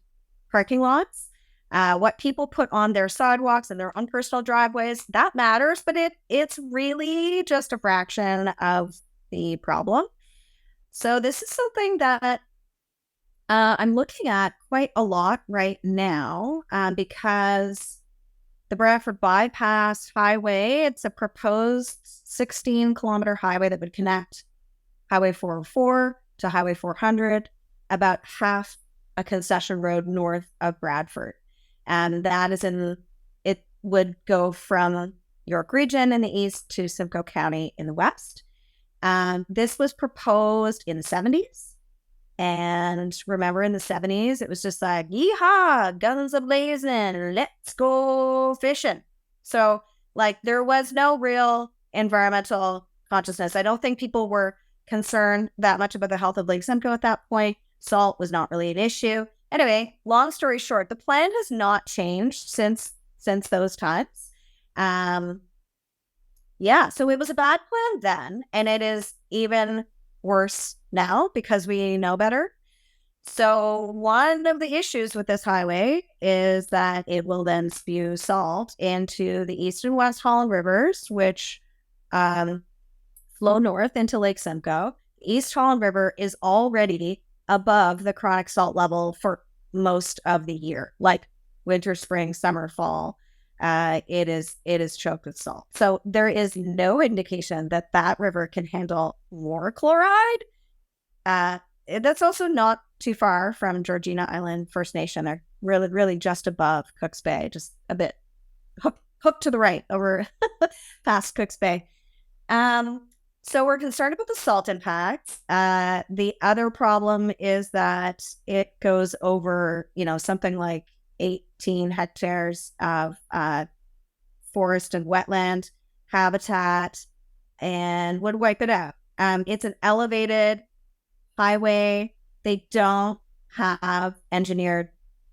parking lots. What people put on their sidewalks and their own personal driveways, that matters, but it's really just a fraction of the problem. So this is something that I'm looking at quite a lot right now because the Bradford Bypass Highway. It's a proposed 16-kilometer highway that would connect Highway 404 to Highway 400, about half a concession road north of Bradford. And that is it would go from York Region in the east to Simcoe County in the west. This was proposed in the 70s. And remember, in the 70s, it was just like, yeehaw, guns a-blazing, let's go fishing. So, like, there was no real environmental consciousness. I don't think people were concerned that much about the health of Lake Simcoe at that point. Salt was not really an issue. Anyway, long story short, the plan has not changed since those times. So it was a bad plan then, and it is even worse now because we know better. So one of the issues with this highway is that it will then spew salt into the East and West Holland rivers, which flow north into Lake Simcoe. East Holland River is already above the chronic salt level for most of the year, like winter, spring, summer, fall. It is choked with salt. So there is no indication that river can handle more chloride. That's also not too far from Georgina Island First Nation. They're really, really just above Cook's Bay, just a bit hooked to the right over past Cook's Bay. So we're concerned about the salt impacts. The other problem is that it goes over, something like 18 hectares of forest and wetland habitat and would wipe it out. It's an elevated highway. They don't have engineered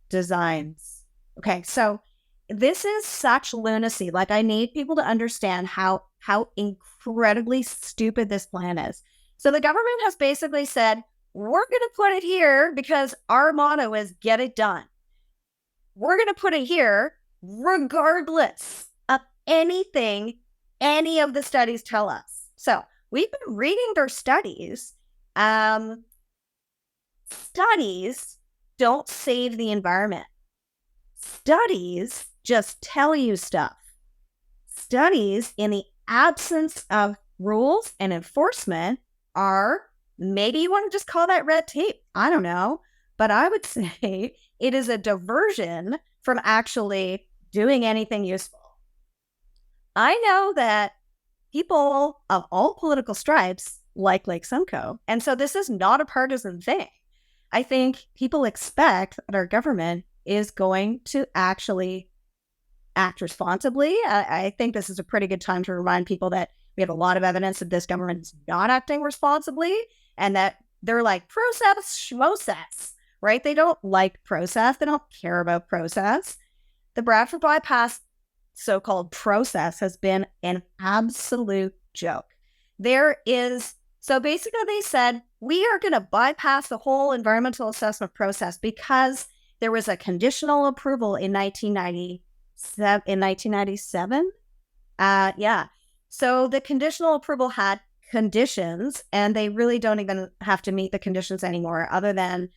designs. Okay, so this is such lunacy. Like, I need people to understand how incredibly stupid this plan is. So the government has basically said, we're going to put it here because our motto is get it done. We're going to put it here regardless of anything any of the studies tell us. So we've been reading their studies. Studies don't save the environment. Studies just tell you stuff. Studies, in the absence of rules and enforcement, are, maybe you want to just call that red tape. I don't know. But I would say it is a diversion from actually doing anything useful. I know that people of all political stripes like Lake Simcoe, and so this is not a partisan thing. I think people expect that our government is going to actually act responsibly. I think this is a pretty good time to remind people that we have a lot of evidence that this government is not acting responsibly and that they're like process schmocess, right? They don't like process. They don't care about process. The Bradford Bypass so-called process has been an absolute joke. So basically they said, we are going to bypass the whole environmental assessment process because there was a conditional approval in 1997. So the conditional approval had conditions, and they really don't even have to meet the conditions anymore, other than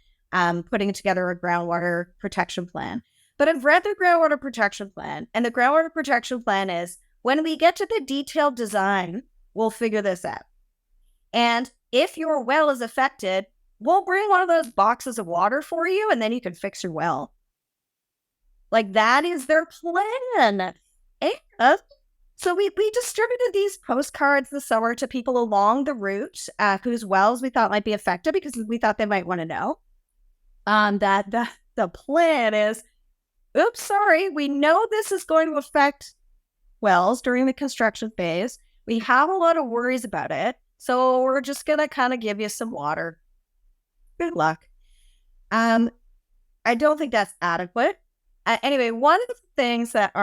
putting together a groundwater protection plan. But I've read the groundwater protection plan, and the groundwater protection plan is, when we get to the detailed design, we'll figure this out. And if your well is affected, we'll bring one of those boxes of water for you, and then you can fix your well. Like, that is their plan. And so we distributed these postcards this summer to people along the route whose wells we thought might be affected, because we thought they might want to know. That the plan is, oops, sorry, we know this is going to affect wells during the construction phase. We have a lot of worries about it, so we're just going to kind of give you some water. Good luck. I don't think that's adequate. Anyway, one of the things that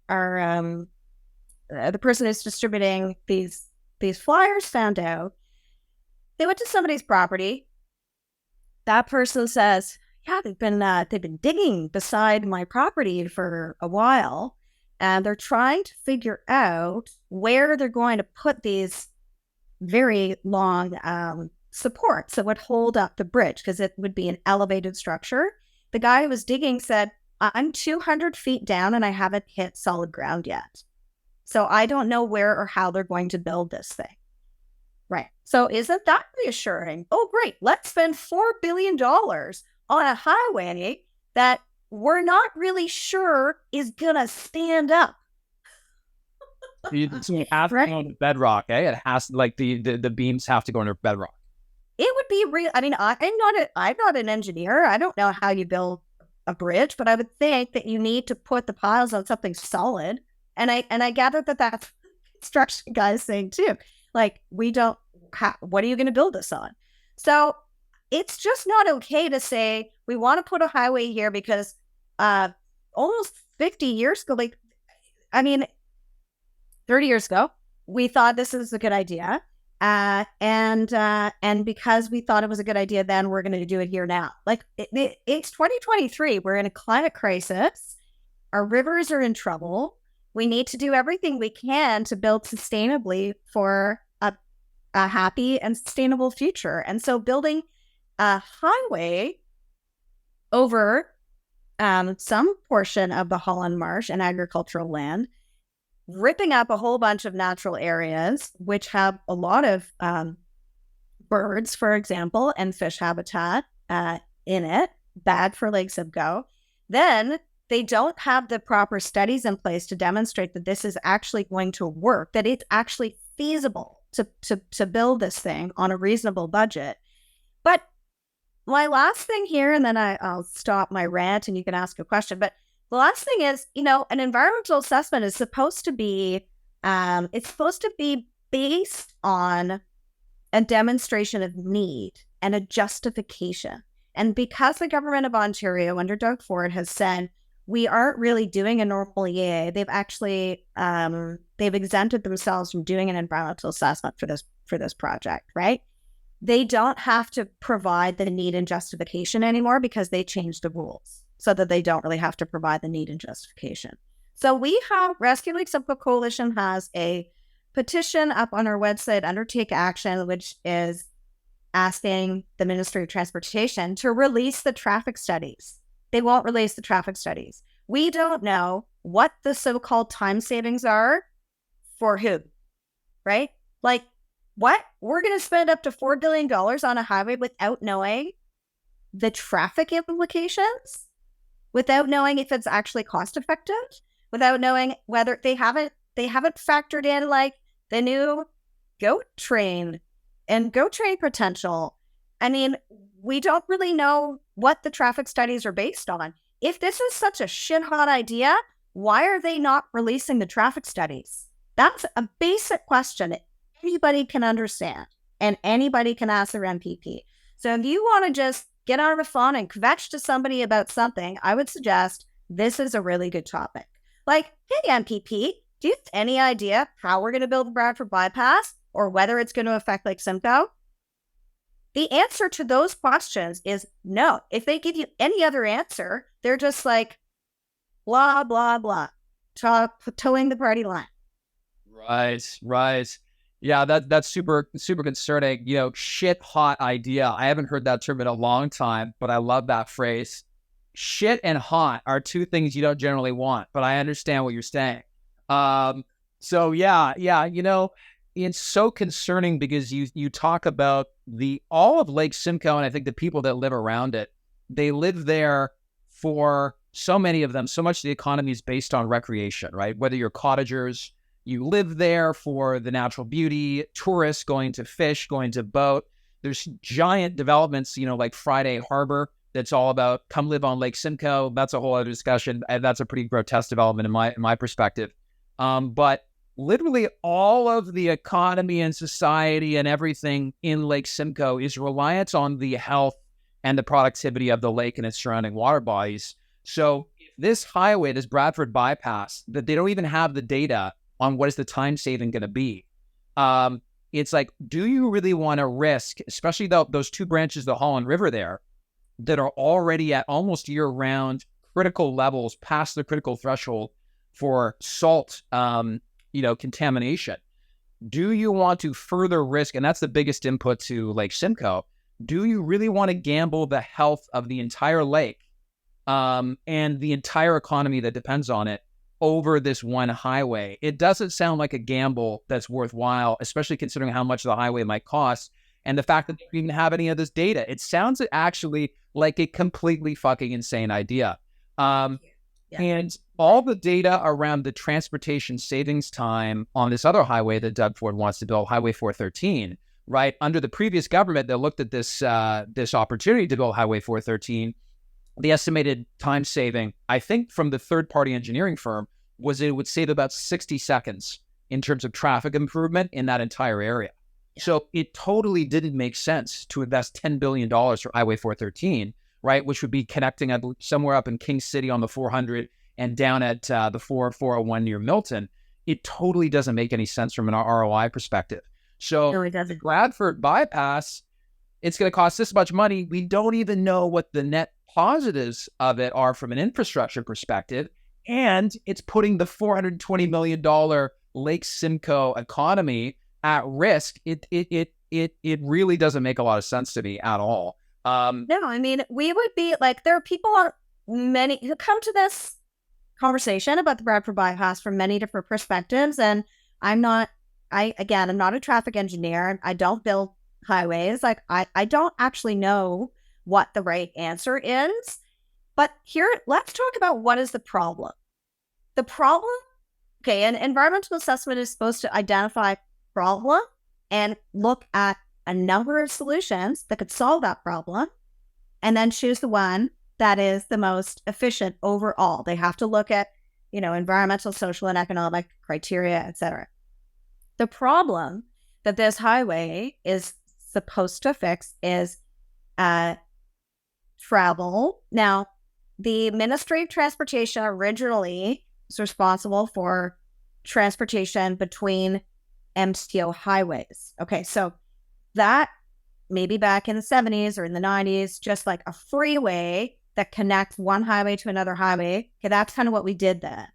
the person who's distributing these flyers found out, they went to somebody's property. That person says, yeah, they've been digging beside my property for a while, and they're trying to figure out where they're going to put these very long supports that would hold up the bridge, because it would be an elevated structure. The guy who was digging said, I'm 200 feet down and I haven't hit solid ground yet. So I don't know where or how they're going to build this thing. Right. So isn't that reassuring? Oh, great. Let's spend $4 billion on a highway that we're not really sure is going to stand up. It has to go into bedrock, eh? It has, like, the beams have to go under bedrock. It would be real. I mean, I'm not an engineer. I don't know how you build a bridge, but I would think that you need to put the piles on something solid. And I gather that that's construction guys saying too. Like, what are you going to build this on? So it's just not okay to say we want to put a highway here because almost 50 years ago, 30 years ago, we thought this is a good idea. And because we thought it was a good idea then, we're going to do it here now. Like, it's 2023. We're in a climate crisis. Our rivers are in trouble. We need to do everything we can to build sustainably for a happy and sustainable future. And so building a highway over some portion of the Holland Marsh and agricultural land, ripping up a whole bunch of natural areas, which have a lot of birds, for example, and fish habitat in it, bad for Lake Simcoe. Then they don't have the proper studies in place to demonstrate that this is actually going to work, that it's actually feasible to build this thing on a reasonable budget. But my last thing here, and then I'll stop my rant and you can ask a question, but the last thing is, an environmental assessment is supposed to be, it's supposed to be based on a demonstration of need and a justification. And because the government of Ontario under Doug Ford has said, we aren't really doing a normal EA, they've actually, they've exempted themselves from doing an environmental assessment for this project, right? They don't have to provide the need and justification anymore because they changed the rules, so that they don't really have to provide the need and justification. So we have, Rescue Lake Simcoe Coalition has a petition up on our website, Undertake Action, which is asking the Ministry of Transportation to release the traffic studies. They won't release the traffic studies. We don't know what the so-called time savings are for who, right? Like, what? We're going to spend up to $4 billion on a highway without knowing the traffic implications? Without knowing if it's actually cost effective, without knowing whether they haven't factored in like the new GOAT train and GOAT train potential. I mean, we don't really know what the traffic studies are based on. If this is such a shit hot idea, why are they not releasing the traffic studies? That's a basic question anybody can understand and anybody can ask their MPP. So if you want to just get on the phone and kvetch to somebody about something, I would suggest this is a really good topic. Like, hey, MPP, do you have any idea how we're going to build the Bradford bypass or whether it's going to affect Lake Simcoe? The answer to those questions is no. If they give you any other answer, they're just like, blah, blah, blah, towing the party line. Right. Yeah, that's super concerning. Shit hot idea. I haven't heard that term in a long time, but I love that phrase. Shit and hot are two things you don't generally want, but I understand what you're saying. So yeah, it's so concerning because you talk about all of Lake Simcoe, and I think the people that live around it, they live there for so many of them. So much of the economy is based on recreation, right? Whether you're cottagers, you live there for the natural beauty, tourists going to fish, going to boat. There's giant developments, like Friday Harbor, that's all about come live on Lake Simcoe. That's a whole other discussion. That's a pretty grotesque development in my perspective. But literally all of the economy and society and everything in Lake Simcoe is reliant on the health and the productivity of the lake and its surrounding water bodies. So if this highway, this Bradford bypass, that they don't even have the data on what is the time saving going to be. It's like, do you really want to risk, especially those two branches of the Holland River there that are already at almost year-round critical levels past the critical threshold for salt, contamination? Do you want to further risk, and that's the biggest input to Lake Simcoe, do you really want to gamble the health of the entire lake and the entire economy that depends on it over this one highway. It doesn't sound like a gamble that's worthwhile, especially considering how much the highway might cost and the fact that they don't even have any of this data. It sounds actually like a completely fucking insane idea. And all the data around the transportation savings time on this other highway that Doug Ford wants to build, Highway 413, right? Under the previous government that looked at this opportunity to build Highway 413, the estimated time saving, I think from the third-party engineering firm, was it would save about 60 seconds in terms of traffic improvement in that entire area. Yeah. So it totally didn't make sense to invest $10 billion for Highway 413, right, which would be connecting somewhere up in King City on the 400 and down at the 401 near Milton. It totally doesn't make any sense from an ROI perspective. So no, it doesn't. Bradford bypass, it's going to cost this much money. We don't even know what the net positives of it are from an infrastructure perspective. And it's putting the $420 million Lake Simcoe economy at risk. It really doesn't make a lot of sense to me at all. No, I mean, we would be like, there are people who come to this conversation about the Bradford bypass from many different perspectives. And I'm not a traffic engineer. I don't build highways. Like I don't actually know what the right answer is. But here, let's talk about what is the problem. The problem, okay, an environmental assessment is supposed to identify problem and look at a number of solutions that could solve that problem, and then choose the one that is the most efficient overall. They have to look at, environmental, social, and economic criteria, etc. The problem that this highway is supposed to fix is travel. Now, the Ministry of Transportation originally was responsible for transportation between MCO highways. Okay, so that maybe back in the 70s or in the 90s, just like a freeway that connects one highway to another highway. Okay, that's kind of what we did then.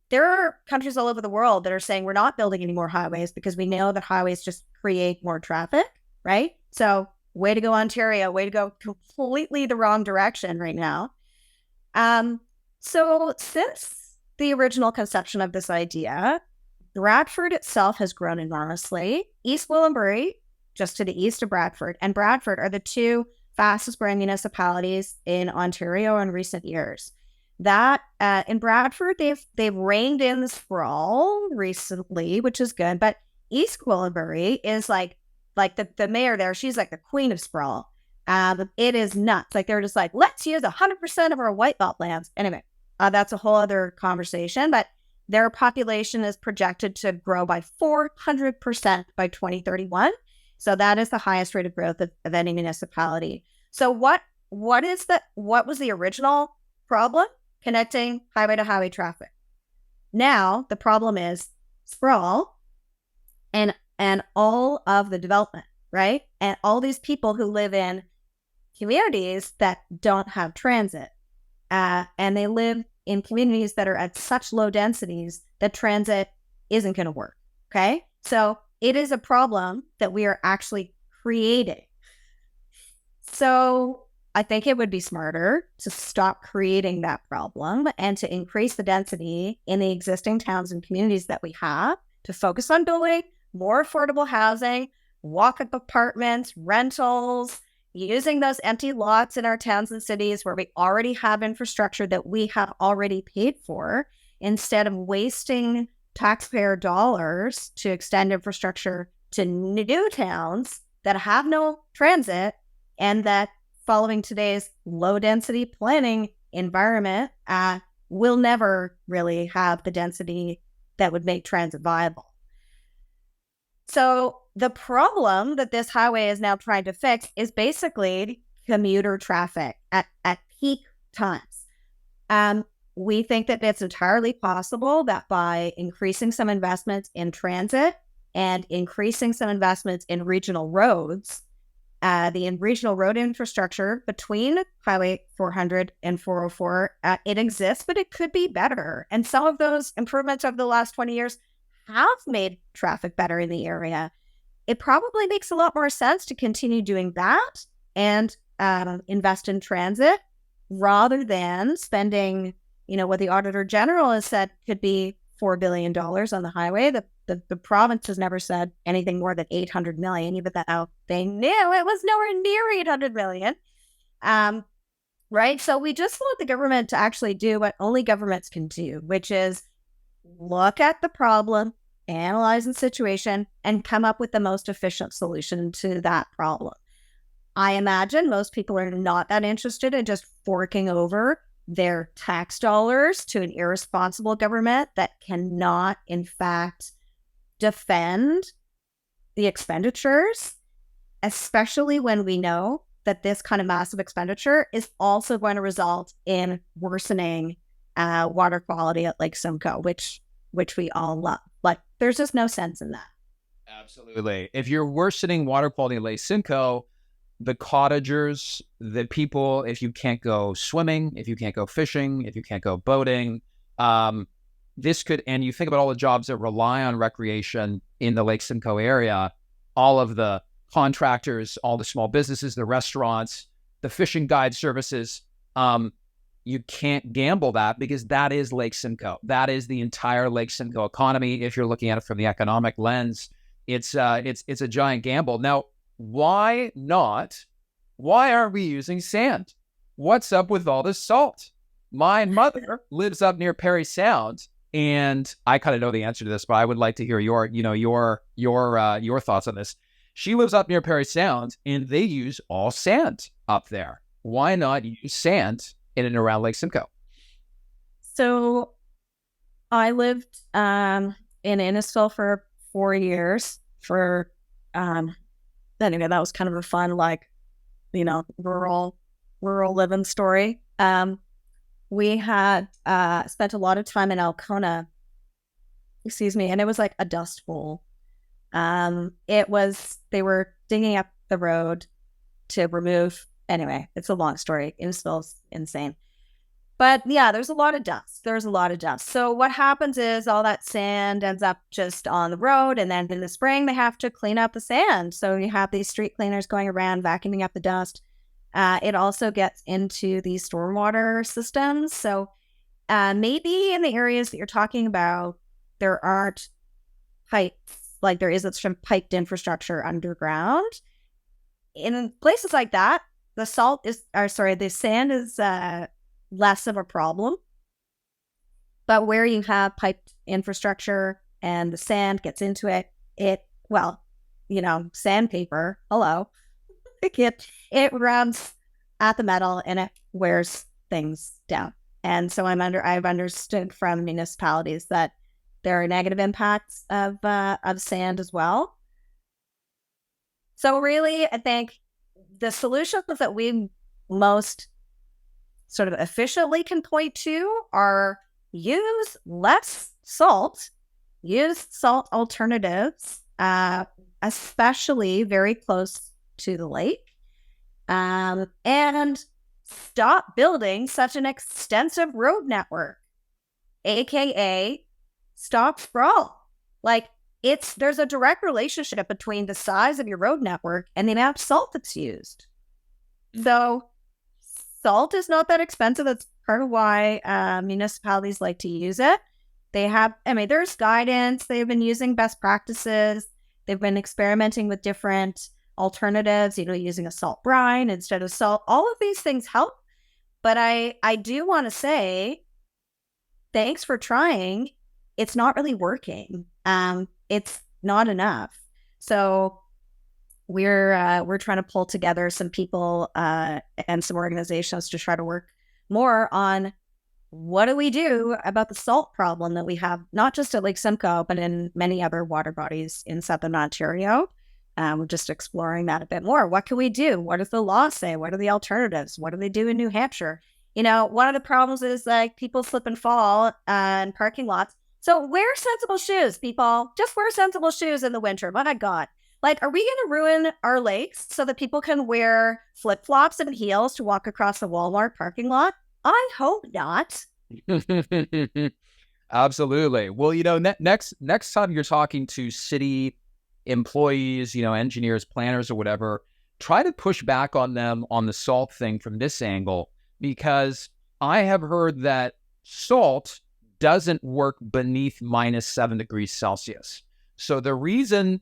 There are countries all over the world that are saying we're not building any more highways because we know that highways just create more traffic, right? So way to go, Ontario, way to go completely the wrong direction right now. So since the original conception of this idea, Bradford itself has grown enormously. East Gwillimbury, just to the east of Bradford, and Bradford are the two fastest growing municipalities in Ontario in recent years. That in Bradford, they've reined in the sprawl recently, which is good. But East Gwillimbury is like the mayor there. She's like the queen of sprawl. It is nuts. Like they're just like, let's use 100% of our white belt lands. Anyway, that's a whole other conversation. But their population is projected to grow by 400% by 2031. So that is the highest rate of growth of any municipality. So what was the original problem? Connecting highway to highway traffic. Now the problem is sprawl and all of the development, right? And all these people who live in communities that don't have transit, and they live in communities that are at such low densities that transit isn't going to work. Okay, so it is a problem that we are actually creating. So I think it would be smarter to stop creating that problem and to increase the density in the existing towns and communities that we have, to focus on building more affordable housing, walk-up apartments, rentals, using those empty lots in our towns and cities where we already have infrastructure that we have already paid for, instead of wasting taxpayer dollars to extend infrastructure to new towns that have no transit and that, following today's low-density planning environment, will never really have the density that would make transit viable. So the problem that this highway is now trying to fix is basically commuter traffic at peak times. We think that it's entirely possible that by increasing some investments in transit and increasing some investments in regional roads, the regional road infrastructure between Highway 400 and 404, it exists, but it could be better. And some of those improvements over the last 20 years have made traffic better in the area. It probably makes a lot more sense to continue doing that and invest in transit rather than spending, what the Auditor General has said could be $4 billion on the highway. The province has never said anything more than 800 million, even though they knew it was nowhere near 800 million. Right? So we just want the government to actually do what only governments can do, which is look at the problem, analyze the situation, and come up with the most efficient solution to that problem. I imagine most people are not that interested in just forking over their tax dollars to an irresponsible government that cannot, in fact, defend the expenditures, especially when we know that this kind of massive expenditure is also going to result in worsening water quality at Lake Simcoe, which we all love. But there's just no sense in that. Absolutely. If you're worsening water quality at Lake Simcoe, the cottagers, the people, if you can't go swimming, if you can't go fishing, if you can't go boating, this could, and you think about all the jobs that rely on recreation in the Lake Simcoe area, all of the contractors, all the small businesses, the restaurants, the fishing guide services, you can't gamble that because that is Lake Simcoe. That is the entire Lake Simcoe economy. If you're looking at it from the economic lens, it's a giant gamble. Now, why not? Why aren't we using sand? What's up with all this salt? My mother lives up near Parry Sound, and I kind of know the answer to this, but I would like to hear your thoughts on this. She lives up near Parry Sound, and they use all sand up there. Why not use sand in and around Lake Simcoe? So I lived in Innisfil for 4 years. Anyway, that was kind of a fun, rural living story. We had spent a lot of time in Alcona, and it was like a dust bowl. They were digging up the road to remove, anyway, it's a long story. Innisfil's insane. But yeah, there's a lot of dust. So what happens is all that sand ends up just on the road. And then in the spring, they have to clean up the sand. So you have these street cleaners going around vacuuming up the dust. It also gets into these stormwater systems. So maybe in the areas that you're talking about, there aren't pipes, like there isn't some piped infrastructure underground. In places like that, the sand is less of a problem. But where you have piped infrastructure and the sand gets into it, sandpaper, hello, it rubs at the metal and it wears things down. And so I've understood from municipalities that there are negative impacts of sand as well. So really, I think the solutions that we most sort of efficiently can point to are use less salt, use salt alternatives, especially very close to the lake, and stop building such an extensive road network, aka stop sprawl. There's a direct relationship between the size of your road network and the amount of salt that's used. So salt is not that expensive. That's part of why municipalities like to use it. There's guidance. They've been using best practices. They've been experimenting with different alternatives, using a salt brine instead of salt. All of these things help. But I do want to say, thanks for trying. It's not really working. It's not enough. So we're trying to pull together some people and some organizations to try to work more on what do we do about the salt problem that we have, not just at Lake Simcoe, but in many other water bodies in Southern Ontario. We're just exploring that a bit more. What can we do? What does the law say? What are the alternatives? What do they do in New Hampshire? One of the problems is people slip and fall in parking lots. So wear sensible shoes, people. Just wear sensible shoes in the winter. My God. Are we going to ruin our lakes so that people can wear flip-flops and heels to walk across a Walmart parking lot? I hope not. Absolutely. Well, next time you're talking to city employees, engineers, planners, or whatever, try to push back on them on the salt thing from this angle. because I have heard that salt doesn't work beneath -7 degrees Celsius. So the reason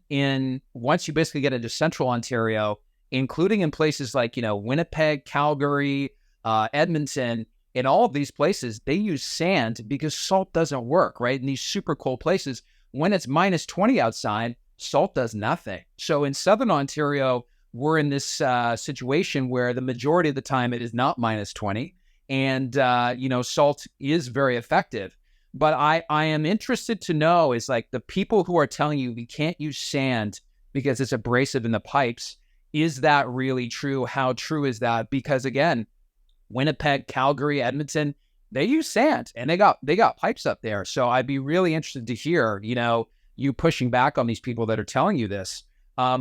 once you basically get into central Ontario, including in places like, Winnipeg, Calgary, Edmonton, in all of these places, they use sand because salt doesn't work, right? In these super cold places, when it's -20 outside, salt does nothing. So in southern Ontario, we're in this situation where the majority of the time it is not -20, and salt is very effective. But I am interested to know is like the people who are telling you we can't use sand because it's abrasive in the pipes. Is that really true? How true is that? Because again, Winnipeg, Calgary, Edmonton, they use sand and they got pipes up there. So I'd be really interested to hear, you pushing back on these people that are telling you this.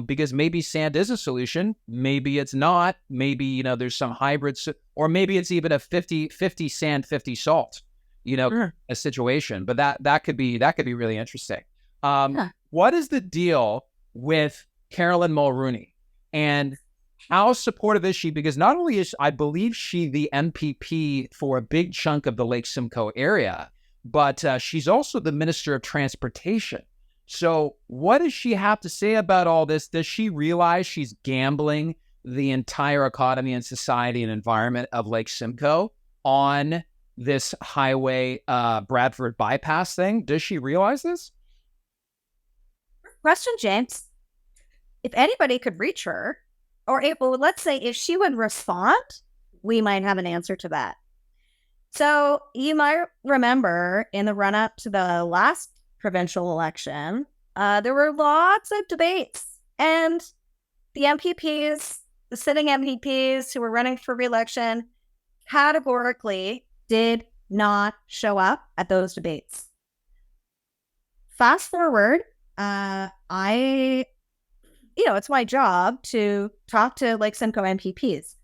Because maybe sand is a solution. Maybe it's not. Maybe, there's some hybrids, or maybe it's even a 50 sand, 50 salt, Sure. a situation. But that could be really interesting. What is the deal with Carolyn Mulrooney, and how supportive is she? Because not only is, I believe, she the MPP for a big chunk of the Lake Simcoe area, but she's also the Minister of Transportation. So what does she have to say about all this? Does she realize she's gambling the entire economy and society and environment of Lake Simcoe on this highway Bradford bypass thing? Does she realize this? Question, James. If anybody could reach her, or let's say if she would respond, we might have an answer to that. So you might remember in the run-up to the last provincial election, there were lots of debates, and the MPPs, the sitting MPPs who were running for re-election, categorically did not show up at those debates. Fast forward, it's my job to talk to Lake Simcoe MPPs.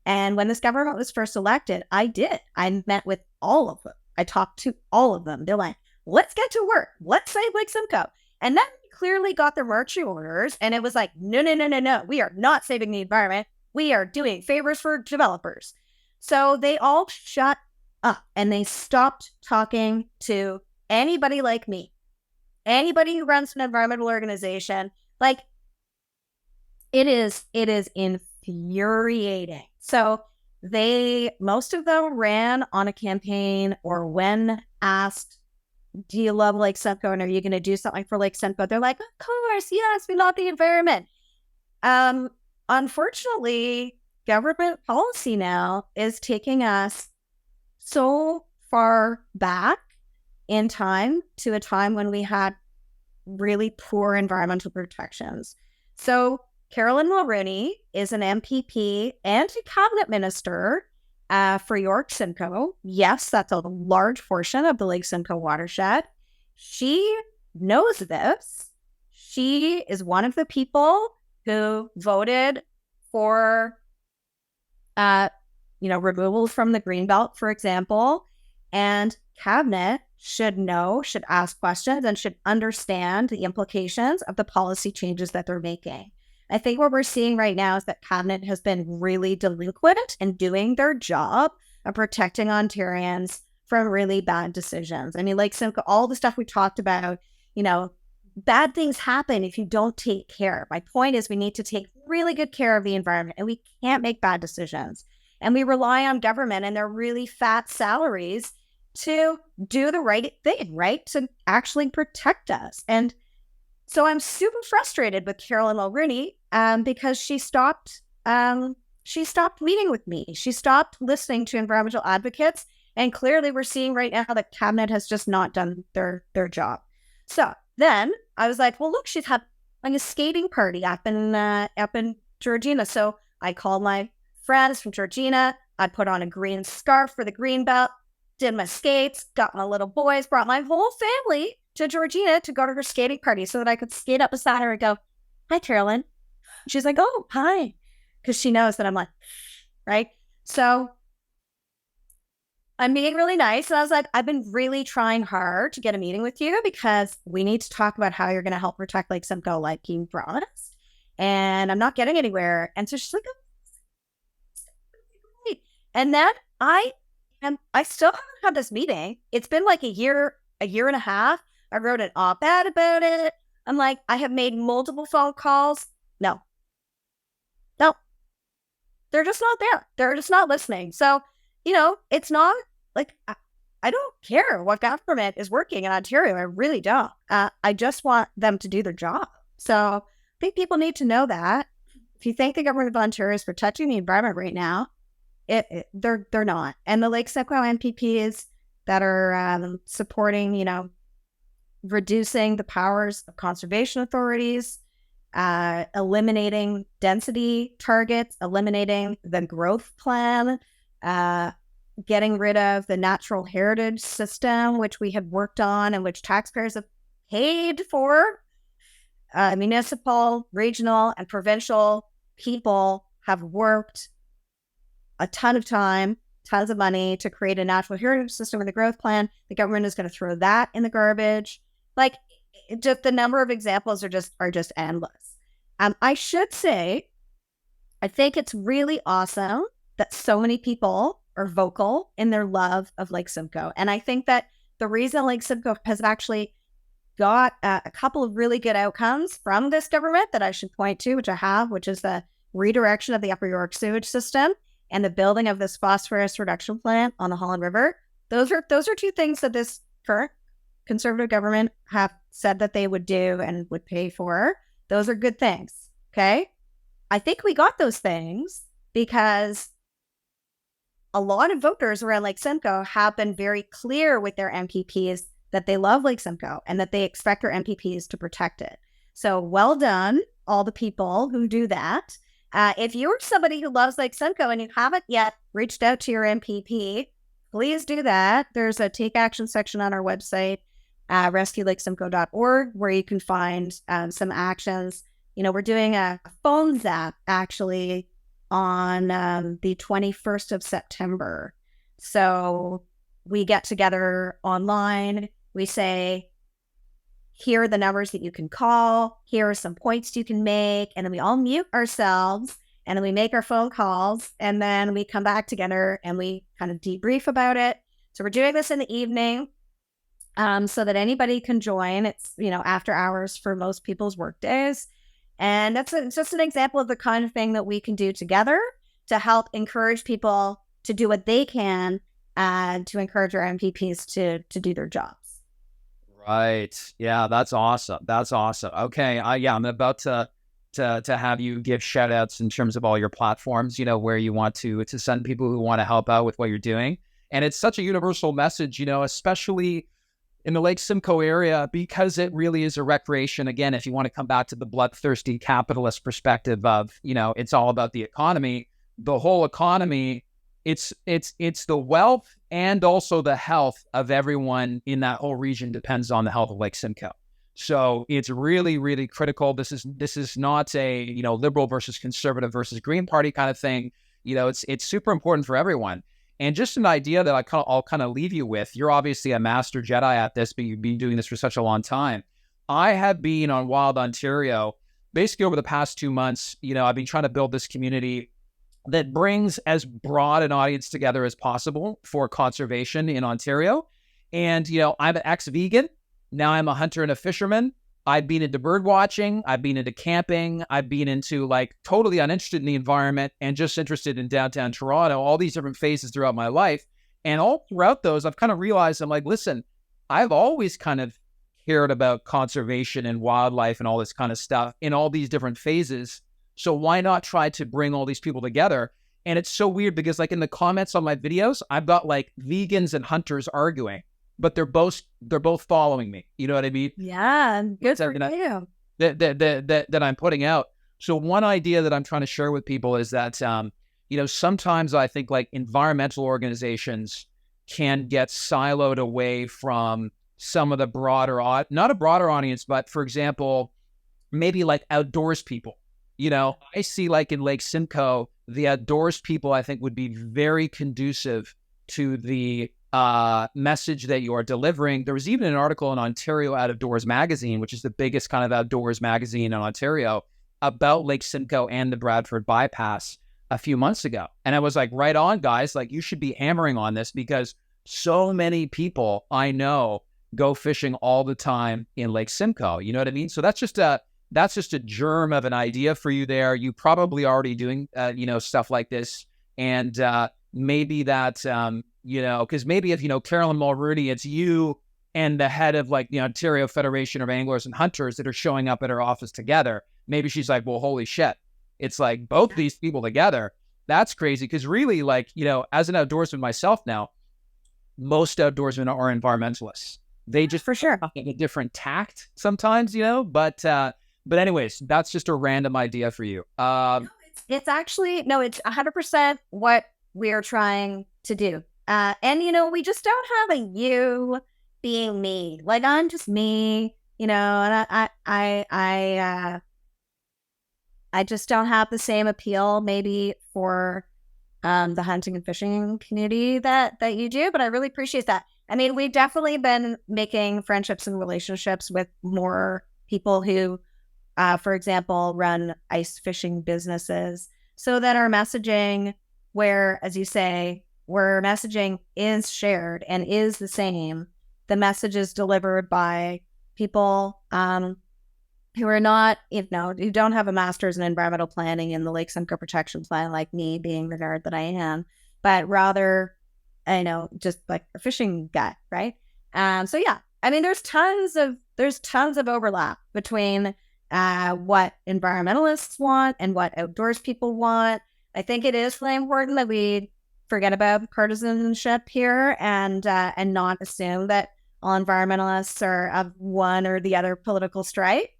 And when this government was first elected, I met with all of them. I talked to all of them. They're like, let's get to work. Let's save Lake Simcoe. And then clearly got their marching orders. And it was like, no. We are not saving the environment. We are doing favors for developers. So they all shut up and they stopped talking to anybody like me. Anybody who runs an environmental organization. Like, it is infuriating. So most of them ran on a campaign, or when asked, do you love Lake Simcoe and are you going to do something for Lake Simcoe? They're like, of course, yes, we love the environment. Unfortunately, government policy now is taking us so far back in time to a time when we had really poor environmental protections. So Carolyn Mulrooney is an MPP and a cabinet minister for York Simcoe. Yes, that's a large portion of the Lake Simcoe watershed. She knows this. She is one of the people who voted for, removal from the Greenbelt, for example. And cabinet should ask questions, and should understand the implications of the policy changes that they're making. I think what we're seeing right now is that cabinet has been really delinquent in doing their job of protecting Ontarians from really bad decisions. I mean, like Simcoe, all the stuff we talked about, bad things happen if you don't take care. My point is we need to take really good care of the environment, and we can't make bad decisions. And we rely on government and their really fat salaries to do the right thing, right? To actually protect us. And so I'm super frustrated with Carolyn Mulrooney because she stopped meeting with me. She stopped listening to environmental advocates. And clearly we're seeing right now that cabinet has just not done their job. So then I was like, well, look, she's had like a skating party up in Georgina. So I called my friends from Georgina. I put on a green scarf for the green belt, did my skates, got my little boys, brought my whole family to Georgina to go to her skating party so that I could skate up beside her and go, hi, Carolyn. She's like, oh, hi. Because she knows that I'm like, right? So I'm being really nice. And I was like, I've been really trying hard to get a meeting with you because we need to talk about how you're going to help protect Lake Simcoe like you promised. And I'm not getting anywhere. And so she's like, oh. And then I still haven't had this meeting. It's been like a year and a half. I wrote an op-ed about it. I'm like, I have made multiple phone calls. No, no, they're just not there. They're just not listening. So, it's not like I don't care what government is working in Ontario. I really don't. I just want them to do their job. So I think people need to know that. If you think the government of Ontario is protecting the environment right now, they're not. And the Lake Simcoe MPPs that are supporting, reducing the powers of conservation authorities, eliminating density targets, eliminating the growth plan, getting rid of the natural heritage system, which we have worked on and which taxpayers have paid for. Municipal, regional, and provincial people have worked a ton of time, tons of money to create a natural heritage system with a growth plan. The government is going to throw that in the garbage. Like, just the number of examples are just endless. I should say, I think it's really awesome that so many people are vocal in their love of Lake Simcoe. And I think that the reason Lake Simcoe has actually got a couple of really good outcomes from this government that I should point to, which is the redirection of the Upper York sewage system and the building of this phosphorus reduction plant on the Holland River. Those are two things that this current Conservative government have said that they would do and would pay for. Those are good things. Okay. I think we got those things because a lot of voters around Lake Simcoe have been very clear with their MPPs that they love Lake Simcoe and that they expect their MPPs to protect it. So well done, all the people who do that. If you're somebody who loves Lake Simcoe and you haven't yet reached out to your MPP, please do that. There's a take action section on our website, rescuelakesimcoe.org, where you can find some actions. We're doing a phone zap actually on the 21st of September. So we get together online. We say, here are the numbers that you can call. Here are some points you can make. And then we all mute ourselves and then we make our phone calls. And then we come back together and we kind of debrief about it. So we're doing this in the evening so that anybody can join. It's, after hours for most people's work days. And that's just an example of the kind of thing that we can do together to help encourage people to do what they can to encourage our MPPs to do their jobs. Right. Yeah, that's awesome. That's awesome. Okay. I'm about to have you give shout outs in terms of all your platforms, where you want to send people who want to help out with what you're doing. And it's such a universal message, especially in the Lake Simcoe area, because it really is a recreation. Again, if you want to come back to the bloodthirsty capitalist perspective of, it's all about the economy, the whole economy, it's the wealth and also the health of everyone in that whole region depends on the health of Lake Simcoe. So it's really, really critical. This is not a, liberal versus conservative versus Green Party kind of thing. It's super important for everyone. And just an idea that I'll kind of leave you with. You're obviously a master Jedi at this, but you've been doing this for such a long time. I have been on Wild Ontario basically over the past 2 months. I've been trying to build this community that brings as broad an audience together as possible for conservation in Ontario. And, I'm an ex-vegan. Now I'm a hunter and a fisherman. I've been into bird watching. I've been into camping. I've been into totally uninterested in the environment and just interested in downtown Toronto, all these different phases throughout my life. And all throughout those, I've kind of realized, I'm like, listen, I've always kind of cared about conservation and wildlife and all this kind of stuff in all these different phases. So why not try to bring all these people together? And it's so weird because in the comments on my videos, I've got vegans and hunters arguing, but they're both following me. You know what I mean? Yeah, good for you. That I'm putting out. So one idea that I'm trying to share with people is that, sometimes I think environmental organizations can get siloed away from some of the broader, not a broader audience, but for example, maybe outdoors people. I see in Lake Simcoe, the outdoors people I think would be very conducive to the message that you are delivering. There was even an article in Ontario Out of Doors magazine, which is the biggest kind of outdoors magazine in Ontario, about Lake Simcoe and the Bradford bypass, a few months ago. And I was like, right on, guys. Like, you should be hammering on this because so many people I know go fishing all the time in Lake Simcoe. You know what I mean? So that's just a germ of an idea for you there. You probably already doing, stuff like this. And maybe that, because maybe if, Carolyn Mulrooney, it's you and the head of like the Ontario Federation of Anglers and Hunters that are showing up at her office together. Maybe she's like, well, holy shit. It's like both these people together. That's crazy. Because really, like, as an outdoorsman myself now, most outdoorsmen are environmentalists. They just for sure have a different tact sometimes, but anyways, that's just a random idea for you. It's actually, no, it's 100% what we're trying to do. And, we just don't have a you being me. Like, I'm just me, and I just don't have the same appeal maybe for the hunting and fishing community that you do, but I really appreciate that. I mean, we've definitely been making friendships and relationships with more people who, for example, run ice fishing businesses, so that our messaging, where, as you say, where messaging is shared and is the same, the message is delivered by people who are not, who don't have a master's in environmental planning in the Lake Simcoe Protection Plan, like me being the nerd that I am, but rather, just like a fishing guy, right? So yeah, I mean, there's tons of overlap between what environmentalists want and what outdoors people want. I think it is really important that we forget about partisanship here and not assume that all environmentalists are of one or the other political stripe.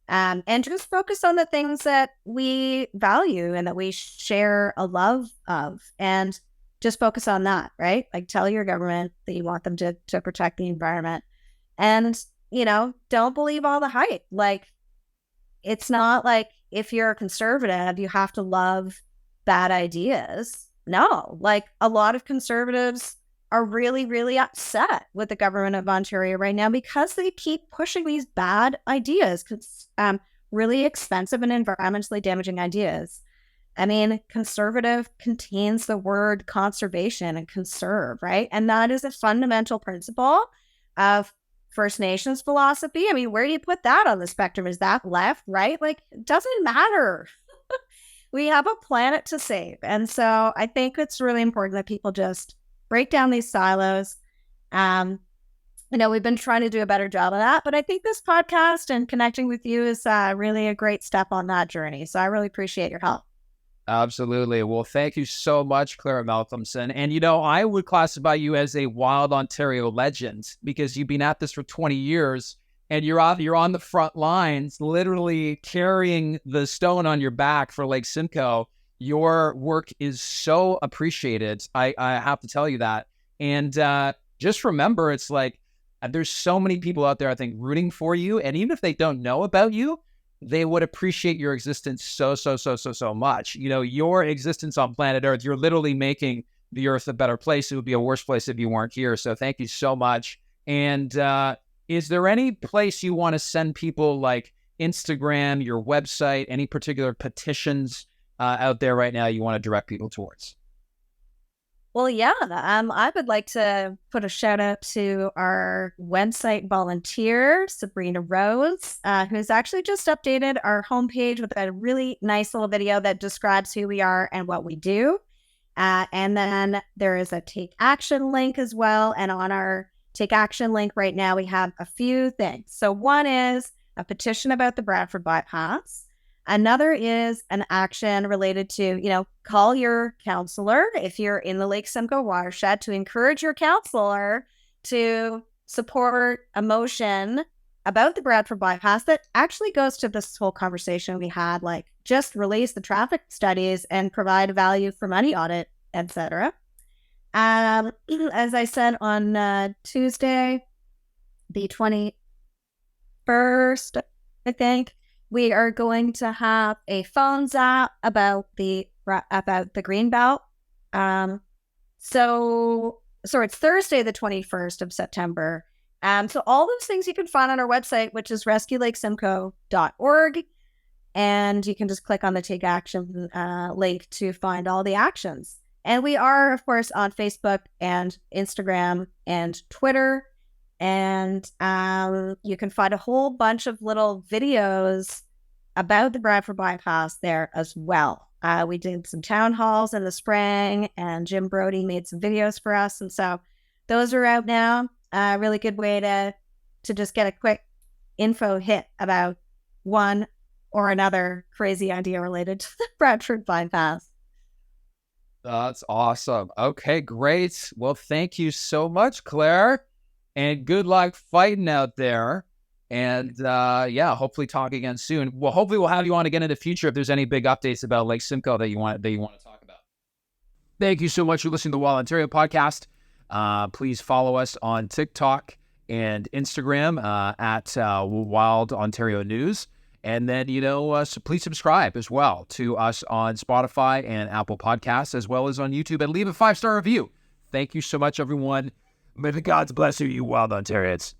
And just focus on the things that we value and that we share a love of, and just focus on that, right? Like, tell your government that you want them to protect the environment, and, don't believe all the hype. Like, it's not like if you're a conservative, you have to love bad ideas. No, like, a lot of conservatives are really, really upset with the government of Ontario right now because they keep pushing these bad ideas, really expensive and environmentally damaging ideas. I mean, conservative contains the word conservation and conserve, right? And that is a fundamental principle of First Nations philosophy. I mean, where do you put that on the spectrum? Is that left, right? Like, it doesn't matter. We have a planet to save. And so I think it's really important that people just break down these silos. We've been trying to do a better job of that, but I think this podcast and connecting with you is really a great step on that journey. So I really appreciate your help. Absolutely. Well, thank you so much, Clara Malcolmson. And, I would classify you as a wild Ontario legend because you've been at this for 20 years and you're on the front lines, literally carrying the stone on your back for Lake Simcoe. Your work is so appreciated. I have to tell you that. And just remember, it's like there's so many people out there, I think, rooting for you. And even if they don't know about you, they would appreciate your existence so much. Your existence on planet Earth, you're literally making the Earth a better place. It would be a worse place if you weren't here. So thank you so much. And is there any place you want to send people, like Instagram, your website, any particular petitions out there right now you want to direct people towards? Well, yeah, I would like to put a shout out to our website volunteer, Sabrina Rose, who's actually just updated our homepage with a really nice little video that describes who we are and what we do. And then there is a Take Action link as well. And on our Take Action link right now, we have a few things. So one is a petition about the Bradford bypass. Another is an action related to, call your counselor if you're in the Lake Simcoe watershed, to encourage your counselor to support a motion about the Bradford bypass that actually goes to this whole conversation we had, like just release the traffic studies and provide a value for money audit, etc. As I said on Tuesday, the 21st, I think, we are going to have a phone zap about the green belt. So it's Thursday, the 21st of September. So all those things you can find on our website, which is rescuelakesimcoe.org. And you can just click on the Take Action link to find all the actions. And we are, of course, on Facebook and Instagram and Twitter. And you can find a whole bunch of little videos about the Bradford bypass there as well. We did some town halls in the spring, and Jim Brody made some videos for us. And so those are out now. A really good way to just get a quick info hit about one or another crazy idea related to the Bradford bypass. That's awesome. Okay, great. Well, thank you so much, Claire, and good luck fighting out there. And yeah, hopefully talk again soon. Well, hopefully we'll have you on again in the future if there's any big updates about Lake Simcoe that you want to talk about. Thank you so much for listening to the Wild Ontario podcast. Please follow us on TikTok and Instagram at Wild Ontario News. And then, so please subscribe as well to us on Spotify and Apple Podcasts, as well as on YouTube, and leave a 5-star review. Thank you so much, everyone. May the gods bless you, you Wild Ontarians.